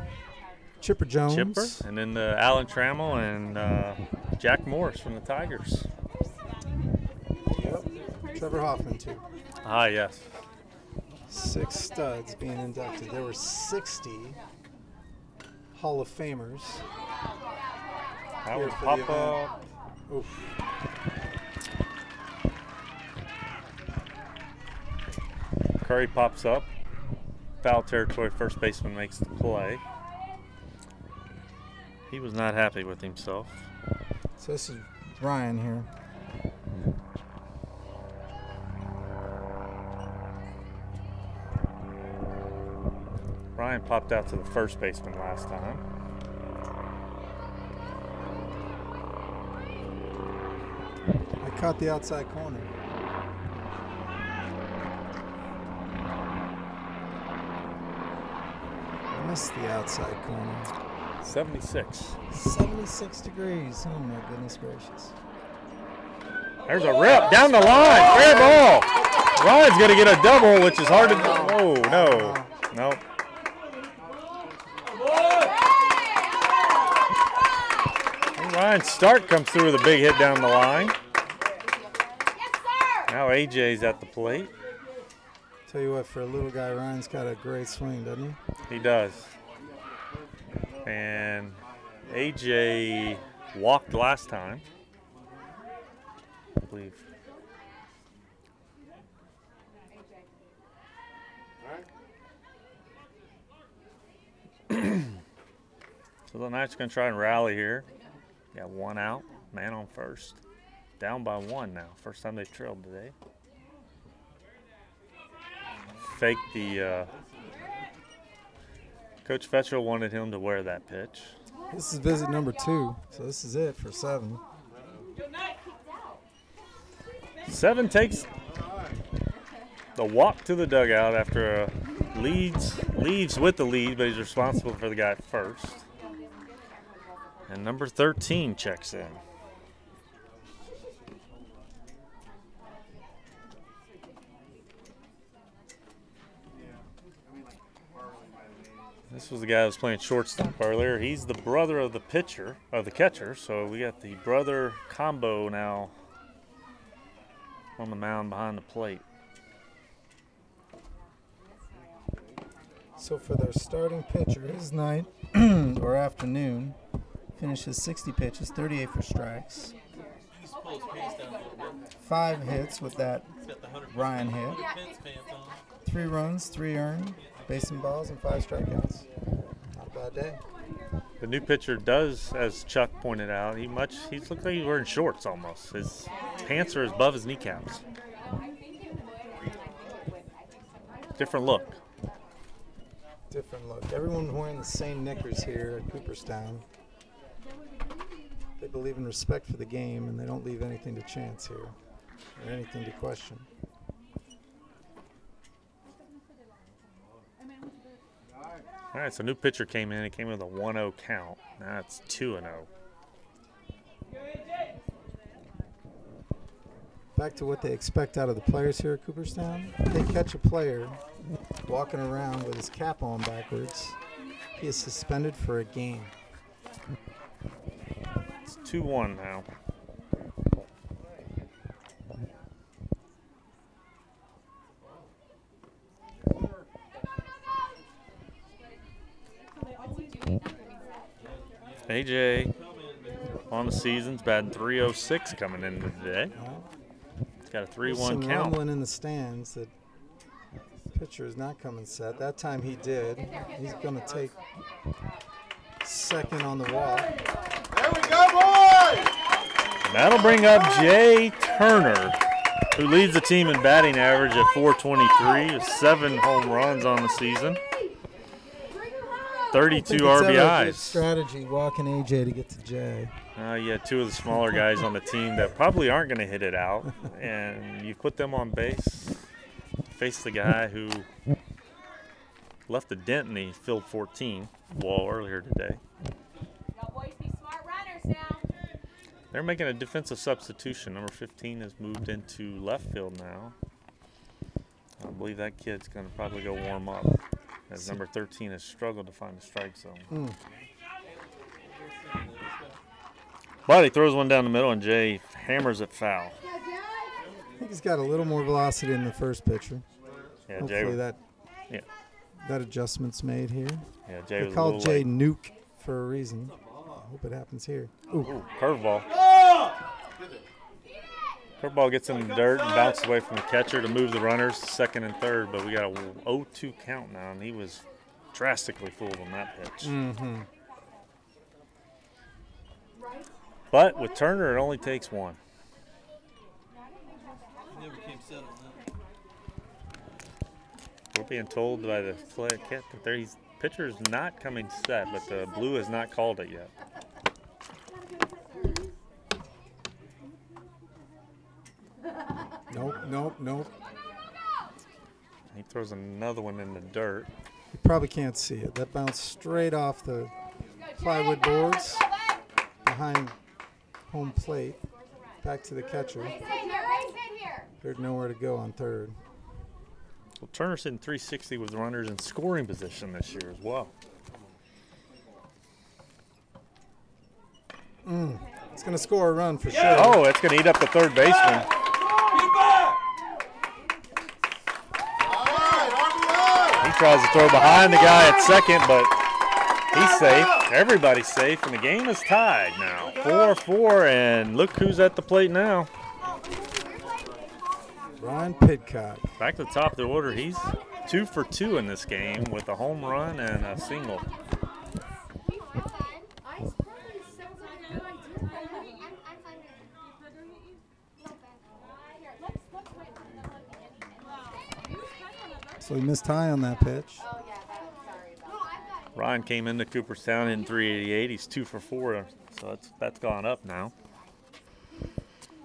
Chipper Jones. Chipper, and then Alan Trammell and Jack Morris from the Tigers. Yep. Trevor Hoffman, too. Ah, yes. 6 studs being inducted. There were 60 Hall of Famers. That Here was for the Papa. Oof. Curry pops up. Foul territory, first baseman makes the play. He was not happy with himself. So this is Ryan here. Ryan popped out to the first baseman last time. I caught the outside corner. I missed the outside corner. 76. 76 degrees. Oh my goodness gracious. There's a rip down the line. Fair ball. Ryan's going to get a double, which is hard to do. Oh, no. Nope. Ryan Stark comes through with a big hit down the line. Now AJ's at the plate. Tell you what, for a little guy, Ryan's got a great swing, doesn't he? He does. And AJ walked last time, I believe. So the Knights are going to try and rally here. Got 1 out, man on first. Down by 1 now. First time they've trailed today. Fake the Coach Fetchel wanted him to wear that pitch. This is visit number 2, so this is it for 7. 7 takes the walk to the dugout after leaves with the lead, but he's responsible for the guy at first. And number 13 checks in. This was the guy that was playing shortstop earlier. He's the brother of the catcher. So we got the brother combo now on the mound behind the plate. So for their starting pitcher, his night or afternoon finishes 60 pitches, 38 for strikes. He's pull his pants down a little bit. 5 hits with that He's got the 100 Ryan hit. Pence pants on. 3 runs, 3 earned, base and balls, and 5 strikeouts. Not a bad day. The new pitcher does, as Chuck pointed out, he looks like he's wearing shorts almost. His pants are above his kneecaps. Different look. Different look. Everyone wearing the same knickers here at Cooperstown. They believe in respect for the game, and they don't leave anything to chance here or anything to question. All right, so new pitcher came in. He came in with a 1-0 count. Now it's 2-0. Back to what they expect out of the players here at Cooperstown. If they catch a player walking around with his cap on backwards, he is suspended for a game. It's 2-1 now. AJ on the season. He's batting .306 coming into today. He's got a There's 3-1 some count. rumbling in the stands that pitcher is not coming set. That time he did. He's going to take second on the walk. There we go, boys! And that'll bring up Jay Turner, who leads the team in batting average at .423, with 7 home runs on the season, 32 It's ever a good RBIs. strategy walking AJ to get to Jay. Yeah, 2 of the smaller guys on the team that probably aren't going to hit it out, and you put them on base, face the guy who left a dent in the field 14 wall earlier today. Y'all boys be smart runners now. They're making a defensive substitution. Number 15 has moved into left field now. I believe that kid's going to probably go warm up, as number 13 has struggled to find the strike zone. But he throws one down the middle, and Jay hammers it foul. I think he's got a little more velocity than the first pitcher. Yeah, Hopefully Jay. that adjustment's made here. Yeah, Jay They was a called little Jay late. Nuke for a reason. I hope it happens here. Ooh, Ooh, curveball. Curveball gets in the dirt and bounces away from the catcher to move the runners to second and third, but we got a 0-2 count now, and he was drastically fooled on that pitch. But with Turner, it only takes one. He never came set on that. We're being told by the captain there, pitcher's not coming set, but the blue has not called it yet. Nope. He throws another one in the dirt. You probably can't see it. That bounced straight off the plywood boards behind home plate, back to the catcher. There's nowhere to go on third. Well, Turner's hitting .360 with runners in scoring position this year as well. It's going to score a run for sure. Oh, it's going to eat up the third baseman. All right, RBI! He tries to throw behind the guy at second, but he's safe. Everybody's safe, and the game is tied now. 4-4, and look who's at the plate now. Ryan Pidcock. Back to the top of the order. He's 2 for 2 in this game with a home run and a single. So he missed high on that pitch. Ryan came into Cooperstown in .388. He's 2 for 4, so that's gone up now.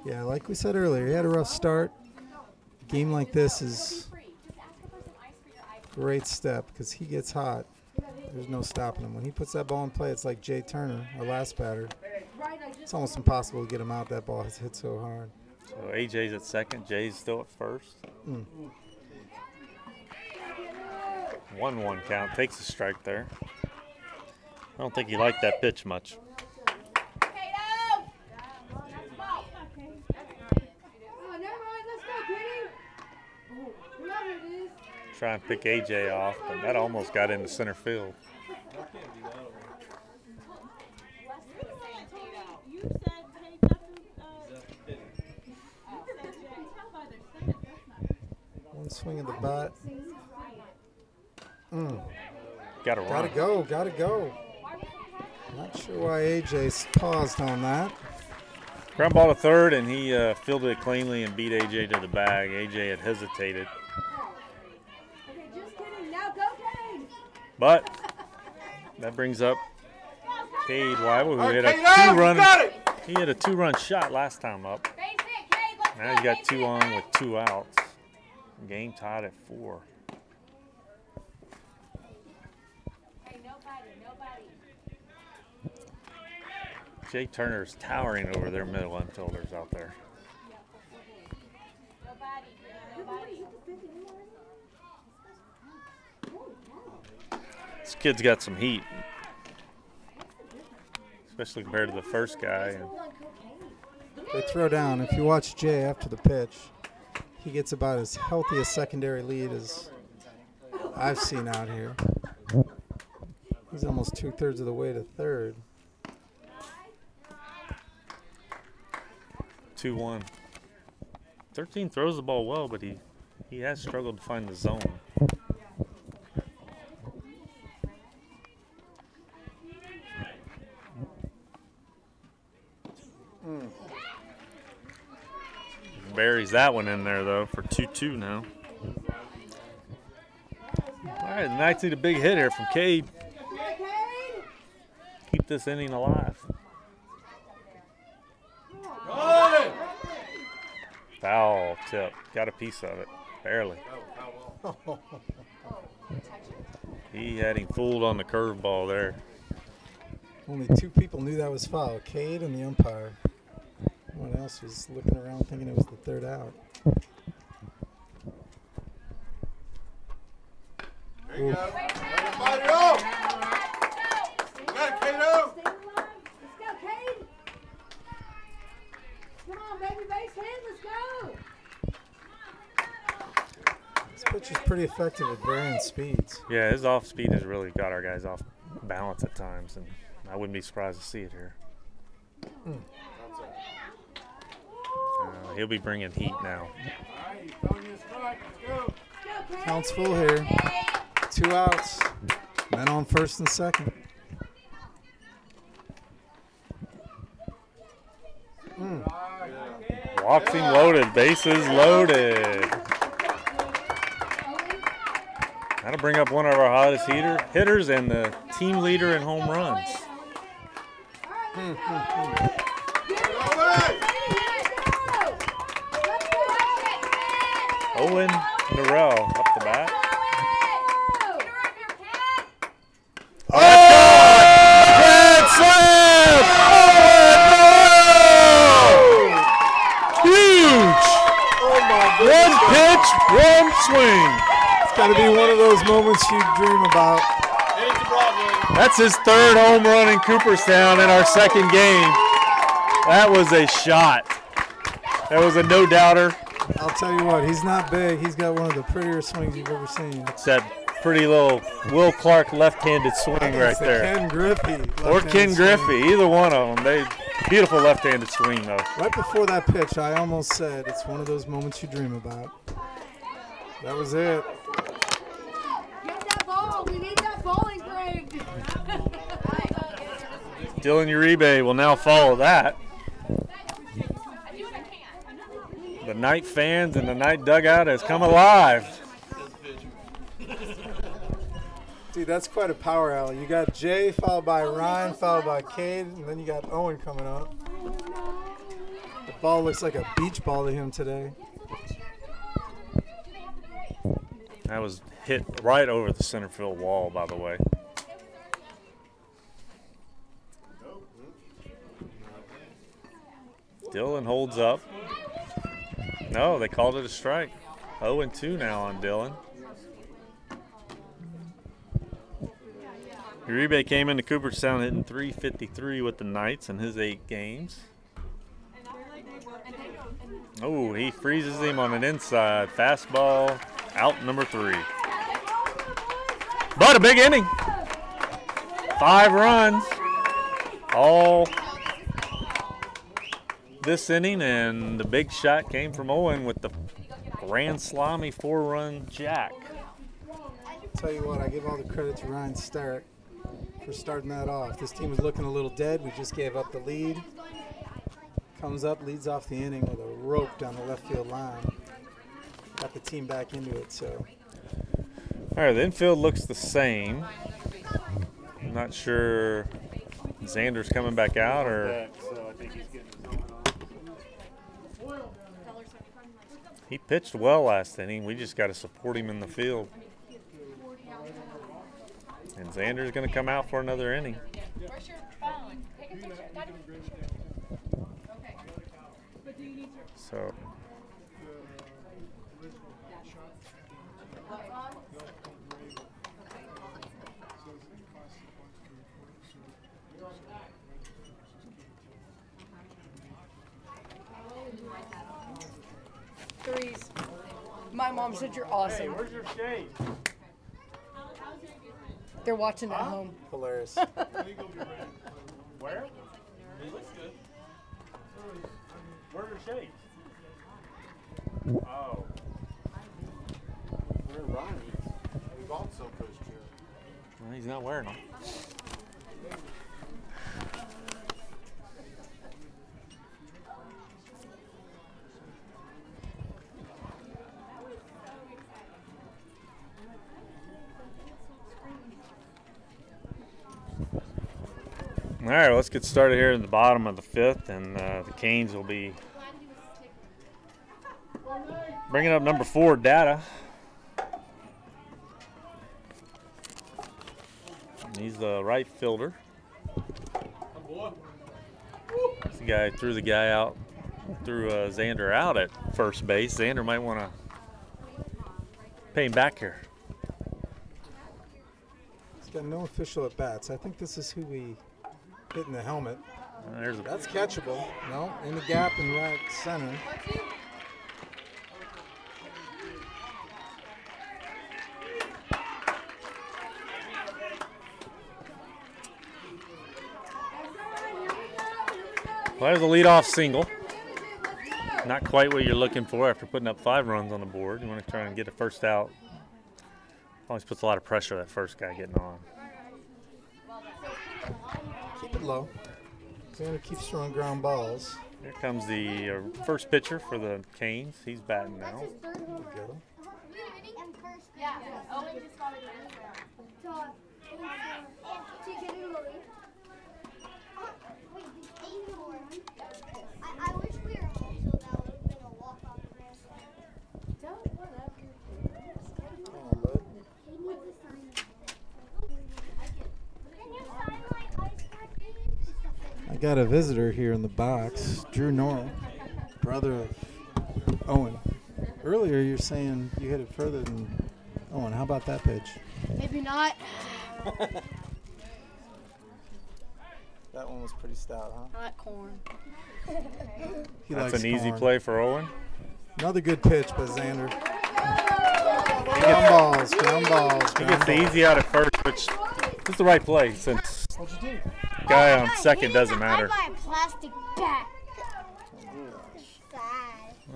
Yeah, like we said earlier, he had a rough start. A game like this is a great step because he gets hot. There's no stopping him. When he puts that ball in play, it's like Jay Turner, our last batter. It's almost impossible to get him out. That ball has hit so hard. So AJ's at second. Jay's still at first. 1-1 count. Takes a strike there. I don't think he liked that pitch much. Try and pick AJ off, but that almost got into center field. One swing of the bat. Got to run. Gotta go. Not sure why AJ paused on that. Ground ball to third, and he fielded it cleanly and beat AJ to the bag. AJ had hesitated. But that brings up Cade Weibel, who hit a He hit a 2-run shot last time up. Now he's got 2 on with 2 outs. Game tied at 4. Jay Turner's towering over their middle infielders out there. This kid's got some heat, especially compared to the first guy. They throw down. If you watch Jay after the pitch, he gets about as healthy a secondary lead as I've seen out here. He's almost 2/3 of the way to third. 2-1. 13 throws the ball well, but he has struggled to find the zone. Buries that one in there, though, for 2-2 now. All right, the Knights need a big hit here from Cade. Keep this inning alive. Foul tip. Got a piece of it. Barely. He had him fooled on the curveball there. Only 2 people knew that was foul, Cade and the umpire. Everyone else was looking around thinking it was the 3rd out. There you go. Everybody up. You got it, Kato. Stay alive. Let's go, Cade. Come on, baby, base hit. Let's go. This pitch is pretty effective at varying speeds. Yeah, his off speed has really got our guys off balance at times, and I wouldn't be surprised to see it here. He'll be bringing heat now. Counts full here. 2 outs. Men on 1st and 2nd. Walks him loaded, bases loaded. That'll bring up one of our hottest hitters and the team leader in home runs. Owen Norrell up the bat. Grand slam! Huge! One pitch, one swing. It's got to be one of those moments you dream about. That's his 3rd home run in Cooperstown in our 2nd game. That was a shot. That was a no-doubter. I'll tell you what, he's not big. He's got one of the prettier swings you've ever seen. It's that pretty little Will Clark left-handed swing right It's the there. Ken Griffey. Or left-hand Ken swing. Griffey, either one of them. Beautiful left-handed swing, though. Right before that pitch, I almost said it's one of those moments you dream about. That was it. Get that ball. We need that ball engraved. Dylan Uribe will now follow that. The Knight fans and the Knight dugout has come alive. Dude, that's quite a power alley. You got Jay followed by Ryan, followed by Cade, and then you got Owen coming up. The ball looks like a beach ball to him today. That was hit right over the center field wall, by the way. Dylan holds up. No, they called it a strike. 0-2 now on Dylan. Uribe came into Cooperstown hitting .353 with the Knights in his 8 games. Oh, he freezes him on an inside fastball, out number 3. But a big inning. 5 runs, all this inning, and the big shot came from Owen with the grand slammy 4-run jack. Tell you what, I give all the credit to Ryan Starrett for starting that off. This team was looking a little dead. We just gave up the lead. Comes up, leads off the inning with a rope down the left field line. Got the team back into it, so. All right, the infield looks the same. I'm not sure Xander's coming back out or. He pitched well last inning. We just got to support him in the field. And Xander's going to come out for another inning. Where's your phone? Take a picture. Daddy. Okay. So. Threes. My mom said you're awesome. Where's your shade? They're watching at home. Hilarious. Where? He looks good. Where's shades. Oh. Where Ronnie? We bought some for his chair. Well, he's not wearing them. All right, let's get started here in the bottom of the fifth, and the Canes will be bringing up number 4, Data. He's the right fielder. This guy threw the guy out, threw Xander out at first base. Xander might want to pay him back here. He's got no official at bats. I think this is who we hit in the helmet. There's a That's catchable. No, in the gap in right center. Well, there's a leadoff single. Not quite what you're looking for after putting up 5 runs on the board. You want to try and get a first out. Always puts a lot of pressure that first guy getting on. Keep it low. Xander keeps throwing ground balls. Here comes the first pitcher for the Canes. He's batting now. There we go. Yeah, Owen just got it. I wish we were home so that would have been a walk-off grass. Oh, look. Can you sign my ice pack? I got a visitor here in the box, Drew Norrell, brother of Owen. Earlier you're saying you hit it further than Owen. How about that pitch? Maybe not. That one was pretty stout, huh? I like corn. He That's likes an easy corn. play for Owen. Another good pitch by Xander. Ground balls, ground balls, He ground gets the balls. easy out at first, which is the right play since guy on second doesn't matter. I buy a plastic bat.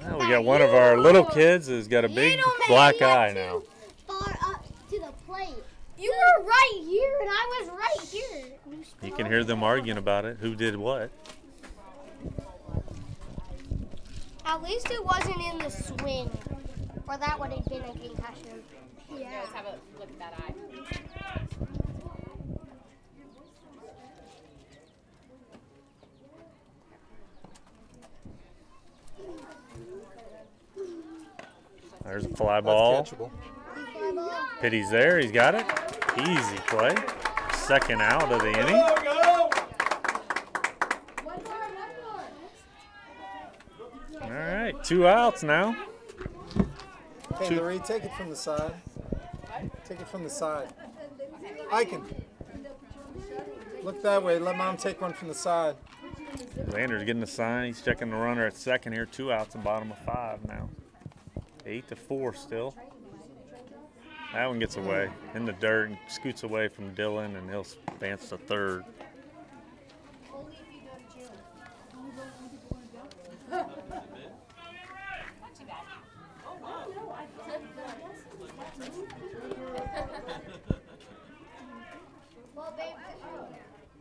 Well, we got one of our little kids who's got a big black eye now. Far up to the plate. You were right here, and I was right here. You can hear them arguing about it, who did what. At least it wasn't in the swing, or that would have been a concussion. Yeah. Let's have a look at that eye. There's a fly ball. That's catchable. Pitty's there, he's got it. Easy play. Second out of the inning. All right, 2 outs now. Hey, Larry, take it from the side. Take it from the side. Icon. Look that way. Let Mom take one from the side. Xander's getting the sign. He's checking the runner at second here. 2 outs and bottom of 5 now. 8-4 still. That one gets away in the dirt and scoots away from Dylan, and he'll advance to third. Well, babe,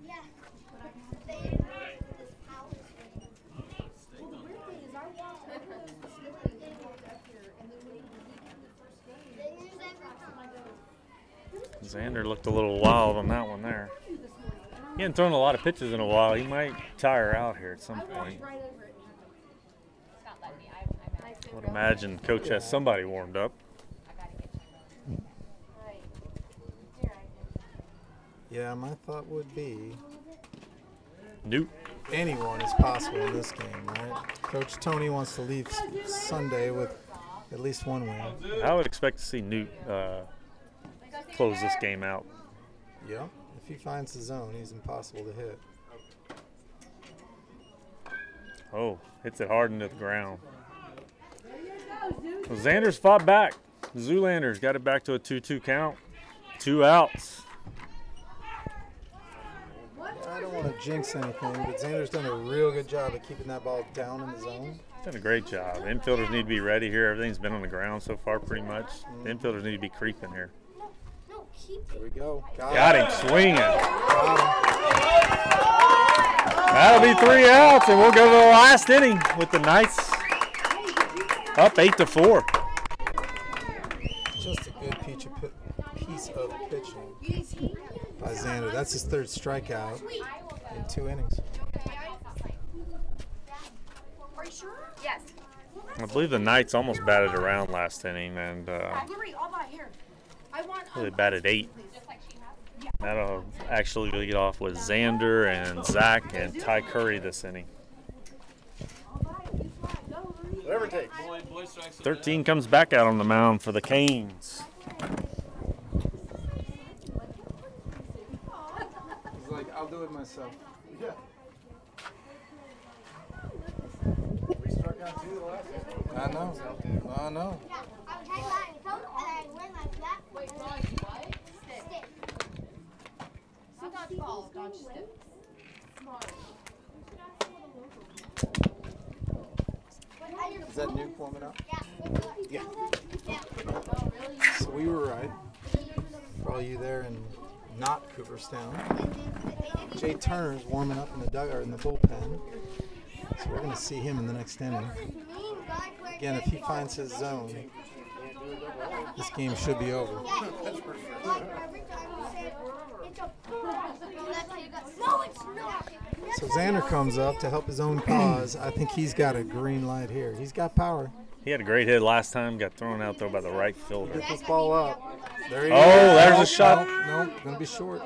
yeah. Babe, this house. Xander looked a little wild on that one there. He hadn't thrown a lot of pitches in a while. He might tire out here at some point. It's not letting me. I would imagine Coach has somebody warmed up. Yeah, my thought would be Newt. anyone is possible in this game, right? Coach Tony wants to leave Sunday with at least one win. I would expect to see Newt close this game out. Yeah. If he finds the zone, he's impossible to hit. Oh, hits it hard into the ground. So Xander's fought back. Zoolander's got it back to a 2-2 count. 2 outs. I don't want to jinx anything, but Xander's done a real good job of keeping that ball down in the zone. Done a great job. Infielders need to be ready here. Everything's been on the ground so far pretty much. The infielders need to be creeping here. No, keep There we go. Got him swinging. Got That'll be 3 outs, and we'll go to the last inning with the Knights up 8-4. him. Just a good piece of pitching by Xander. That's his 3rd strikeout in 2 innings. Are you sure? Yes. I believe the Knights almost batted around last inning, and Marie, I'll buy here. I want. they batted 8. That'll actually lead off with Xander and Zach and Ty Curry this inning. Whatever it takes. Boy strikes him 13 comes back out on the mound for the Canes. He's like, I'll do it myself. Yeah. We struck out 2 the last one. I know. I know. I would hang that in coat and I went like that. Wait, Dodge what? Stick. Stick. So Dodge ball, Dodge stick. Is that Nuke warming up? Yeah. So we were right. For all you there in not Cooperstown, Jay Turner's warming up in the dugout in the bullpen. So we're going to see him in the next inning. Again, if he finds his zone, this game should be over. No, it's not. So Xander comes up to help his own cause. I think he's got a green light here. He's got power. He had a great hit last time, got thrown out though by the right fielder. Get this ball up. There he Oh, is. there's a shot. Nope, going to be short.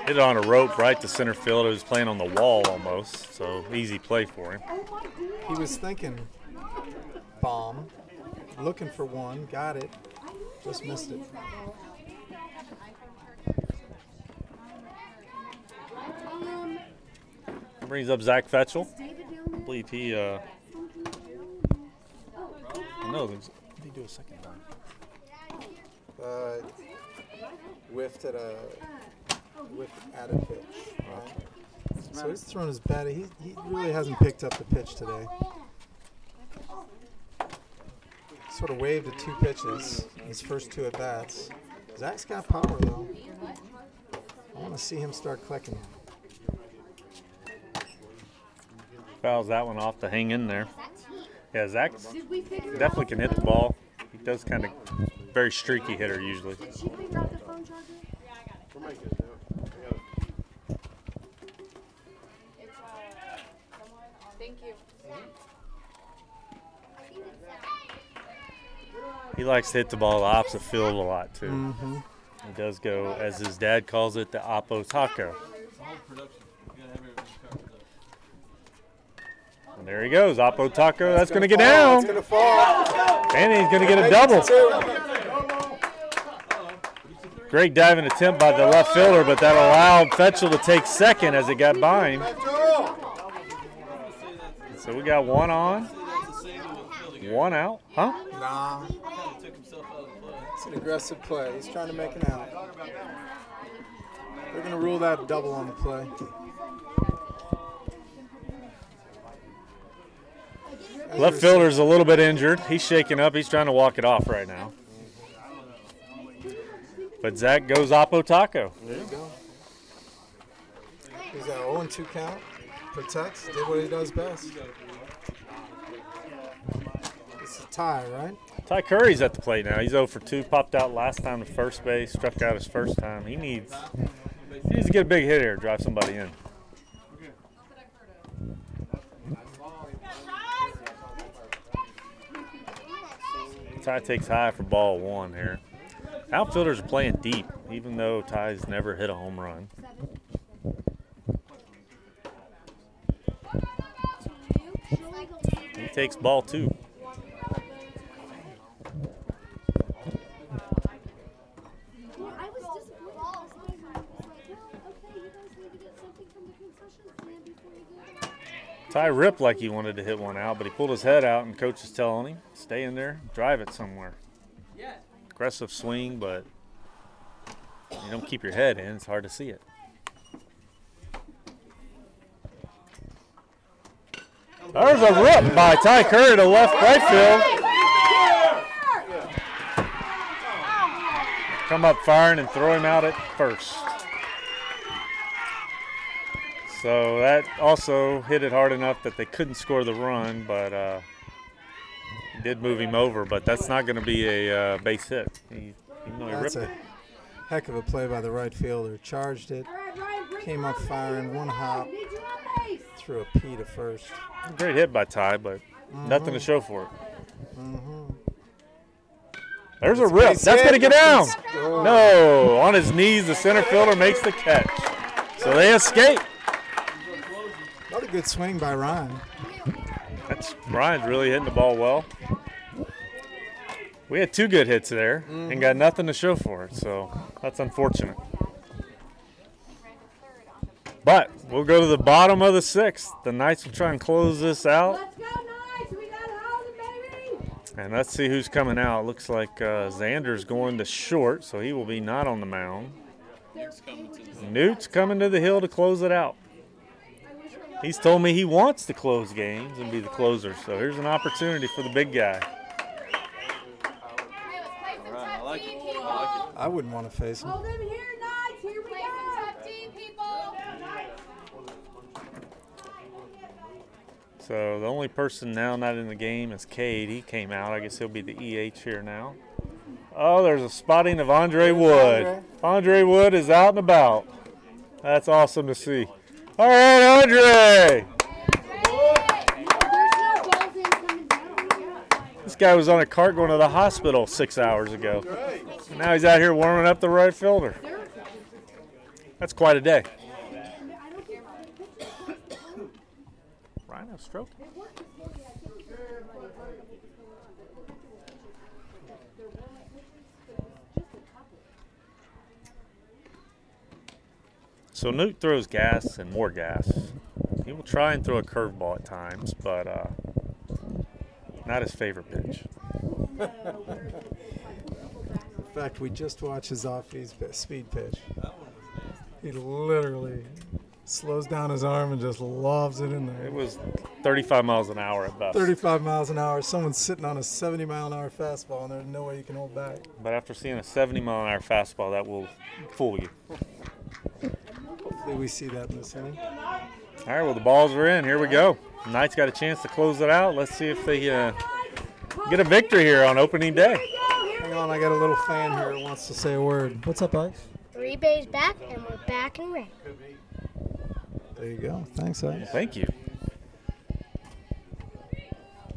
Hit it on a rope right to center field. It was playing on the wall almost, so easy play for him. He was thinking bomb, looking for one, got it, just missed it. Brings up Zach Fetchel. I believe he, no, did he do a second time? Whiffed at a pitch, right? So he's thrown his bat. He really hasn't picked up the pitch today. Sort of waved at 2 pitches in his first 2 at bats. Zach's got power though. I want to see him start clicking. Fouls that one off to hang in there. Yeah, Zach definitely can hit the ball. He does kind of very streaky hitter usually. Did she figure out the phone charger? We're making it now. Thank you. He likes to hit the ball the opposite field a lot too. Mm-hmm. He does go, as his dad calls it, the Oppo Taco. All production. You gotta have everything covered up. And there he goes, Oppo Taco. That's going to get down. It's going to fall. And he's going to get a double. Great diving attempt by the left fielder, but that allowed Fetchel to take second as it got by him. So we got 1 on, 1 out. Huh? Nah. Took himself out of the play. It's an aggressive play. He's trying to make an out. They're going to rule that double on the play. Left fielder's a little bit injured. He's shaking up. He's trying to walk it off right now. But Zach goes Oppo Taco. There you go. He's got an 0-2 count. Protects. Did what he does best. It's a tie, right? Ty Curry's at the plate now. He's 0 for 2. Popped out last time to first base. Struck out his first time. He needs to get a big hit here, drive somebody in. Ty takes high for ball 1 here. Outfielders are playing deep, even though Ty's never hit a home run. He takes ball 2. Ty ripped like he wanted to hit one out, but he pulled his head out, and coach is telling him, stay in there, drive it somewhere. Aggressive swing, but you don't keep your head in, it's hard to see it. There's a rip by Ty Curry to left right field. Come up firing and throw him out at first. So that also hit it hard enough that they couldn't score the run, but did move him over. But that's not going to be a base hit. Even though he That's ripped a it. heck of a play by the right fielder. Charged it, came up firing, one hop, threw a P to first. Great hit by Ty, but nothing to show for it. There's a rip. That's going to get down. No, on his knees, the center fielder makes the catch. So they escape. Another good swing by Ryan. Ryan's really hitting the ball well. We had two good hits there and got nothing to show for it, so that's unfortunate. But we'll go to the bottom of the sixth. The Knights will try and close this out. Let's go, Knights! We got a hold it, baby! And let's see who's coming out. Looks like Xander's going to short, so he will be not on the mound. Newt's coming to the hill to close it out. He's told me he wants to close games and be the closer, so here's an opportunity for the big guy. I like it. I wouldn't want to face him. Hold him here, Knights! Here we Play go! some tough D, people. So the only person now not in the game is Cade. He came out. I guess he'll be the EH here now. Oh, there's a spotting of Andre Wood. Andre Wood is out and about. That's awesome to see. All right, Andre. This guy was on a cart going to the hospital 6 hours ago. And now he's out here warming up the right fielder. That's quite a day. Ryan have a stroke? So Newt throws gas and more gas. He will try and throw a curveball at times, but not his favorite pitch. In fact, we just watched his off-speed pitch. He literally slows down his arm and just lobs it in there. It was 35 miles an hour at best. 35 miles an hour. Someone's sitting on a 70-mile-an-hour fastball, and there's no way you can hold back. But after seeing a 70-mile-an-hour fastball, that will fool you. Hopefully we see that in this inning. All right, well, the balls are in. Here we go. Knights got a chance to close it out. Let's see if they get a victory here on opening day. Hang on, I got a little fan here who wants to say a word. What's up, Ice? 3 bays back, and we're back and ready. There you go. Thanks, Ice. Thank you.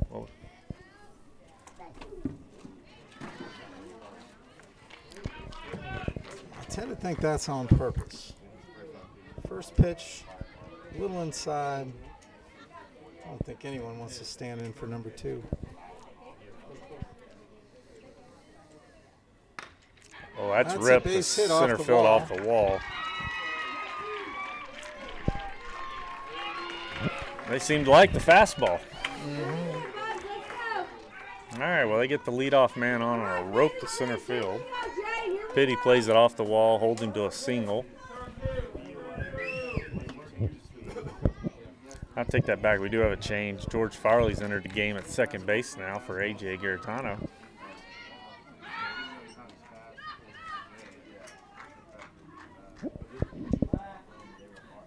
Well, I tend to think that's on purpose. First pitch, a little inside. I don't think anyone wants to stand in for number 2. oh, that's That's a ripped the base hit off center the field wall. off the wall. They seemed to like the fastball. All right, well, they get the leadoff man on a rope to center field. Pitty plays it off the wall, holds him to a single. I'll take that back. We do have a change. George Farley's entered the game at second base now for A.J. Garitano.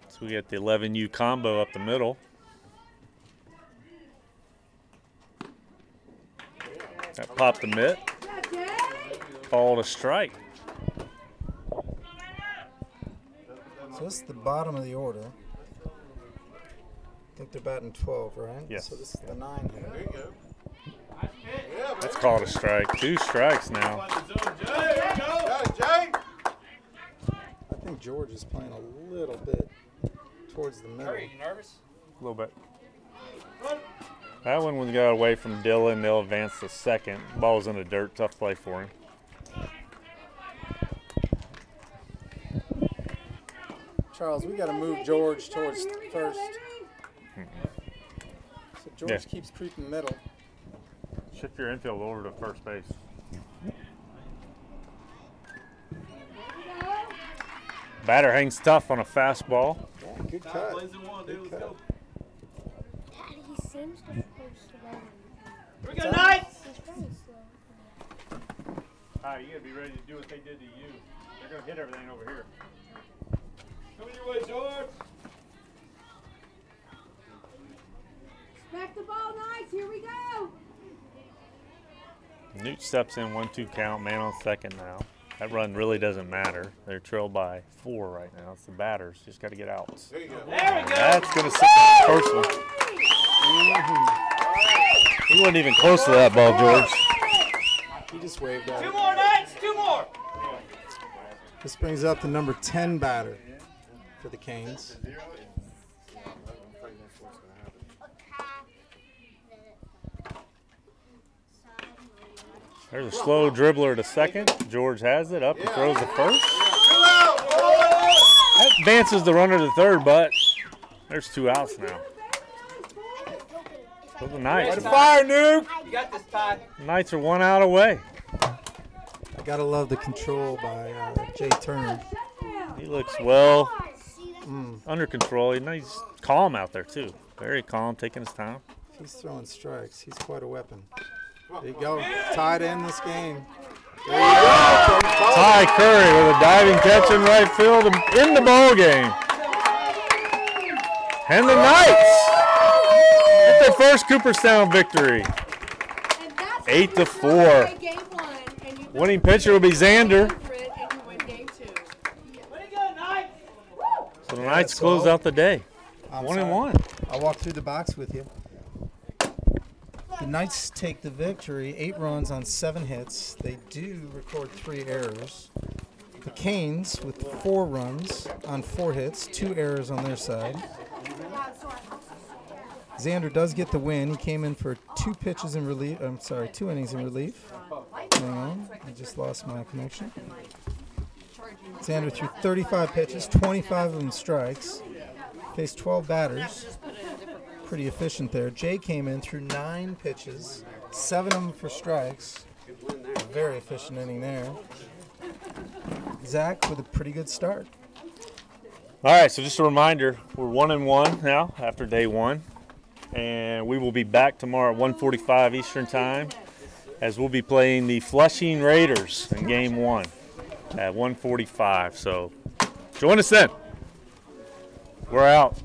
So we get the 11U combo up the middle. That popped the mitt. Called a strike. So this is the bottom of the order. I think they're batting 12, right? Yes. So this is the 9 here. That's called a strike. 2 strikes now. Got it, Jay. I think George is playing a little bit towards the middle. nervous? A little bit. That one was got away from Dylan. They'll advance to second. Ball's in the dirt. Tough play for him. Charles, we got to move George towards first. So George Yeah. keeps creeping middle. Shift your infield over to first base. Batter hangs tough on a fastball. Yeah, good cut. Plays in one, dude. Good Let's cut. go. Daddy's seems to go slow. Here we go, Knights! He's very slow. All right, you gotta be ready to do what they did to you. They're gonna hit everything over here. Coming your way, George. Back the ball, Knights. Here we go. Newt steps in 1-2 count, man on second now. That run really doesn't matter. They're trailed by 4 right now. It's the batters. Just got to get outs. There you go. There we go! That's going to sit the first one. He wasn't even close to that ball, George. He just waved at 2 it. more, Knights! 2 more! This brings up the number 10 batter for the Canes. There's a slow dribbler to second. George has it up and throws the first. That advances the runner to third, but there's 2 outs now. For the Knights. What a fire, Nuke! You got this, Ty. The Knights are 1 out away. I gotta love the control by Jay Turner. He looks well under control. He's calm out there, too. Very calm, taking his time. He's throwing strikes. He's quite a weapon. There you go. Tied in this game. There you go. Ty Curry with a diving catch in right field in the ball game. And the Knights get their first Cooperstown victory. 8-4. Winning pitcher will be Xander. So the Knights close out the day. 1-1. I'll walk through the box with you. The Knights take the victory, 8 runs on 7 hits. They do record 3 errors. The Canes with 4 runs on 4 hits, 2 errors on their side. Xander does get the win. He came in for 2 pitches in relief. I'm sorry, 2 innings in relief. Hang on, I just lost my connection. Xander threw 35 pitches, 25 of them strikes. Faced 12 batters. Pretty efficient there. Jay came in through 9 pitches, 7 of them for strikes. A very efficient inning there. Zach with a pretty good start. All right, so just a reminder, we're 1-1 now after day 1. And we will be back tomorrow at 1:45 Eastern Time as we'll be playing the Flushing Raiders in Game 1 at 1:45. So join us then. We're out.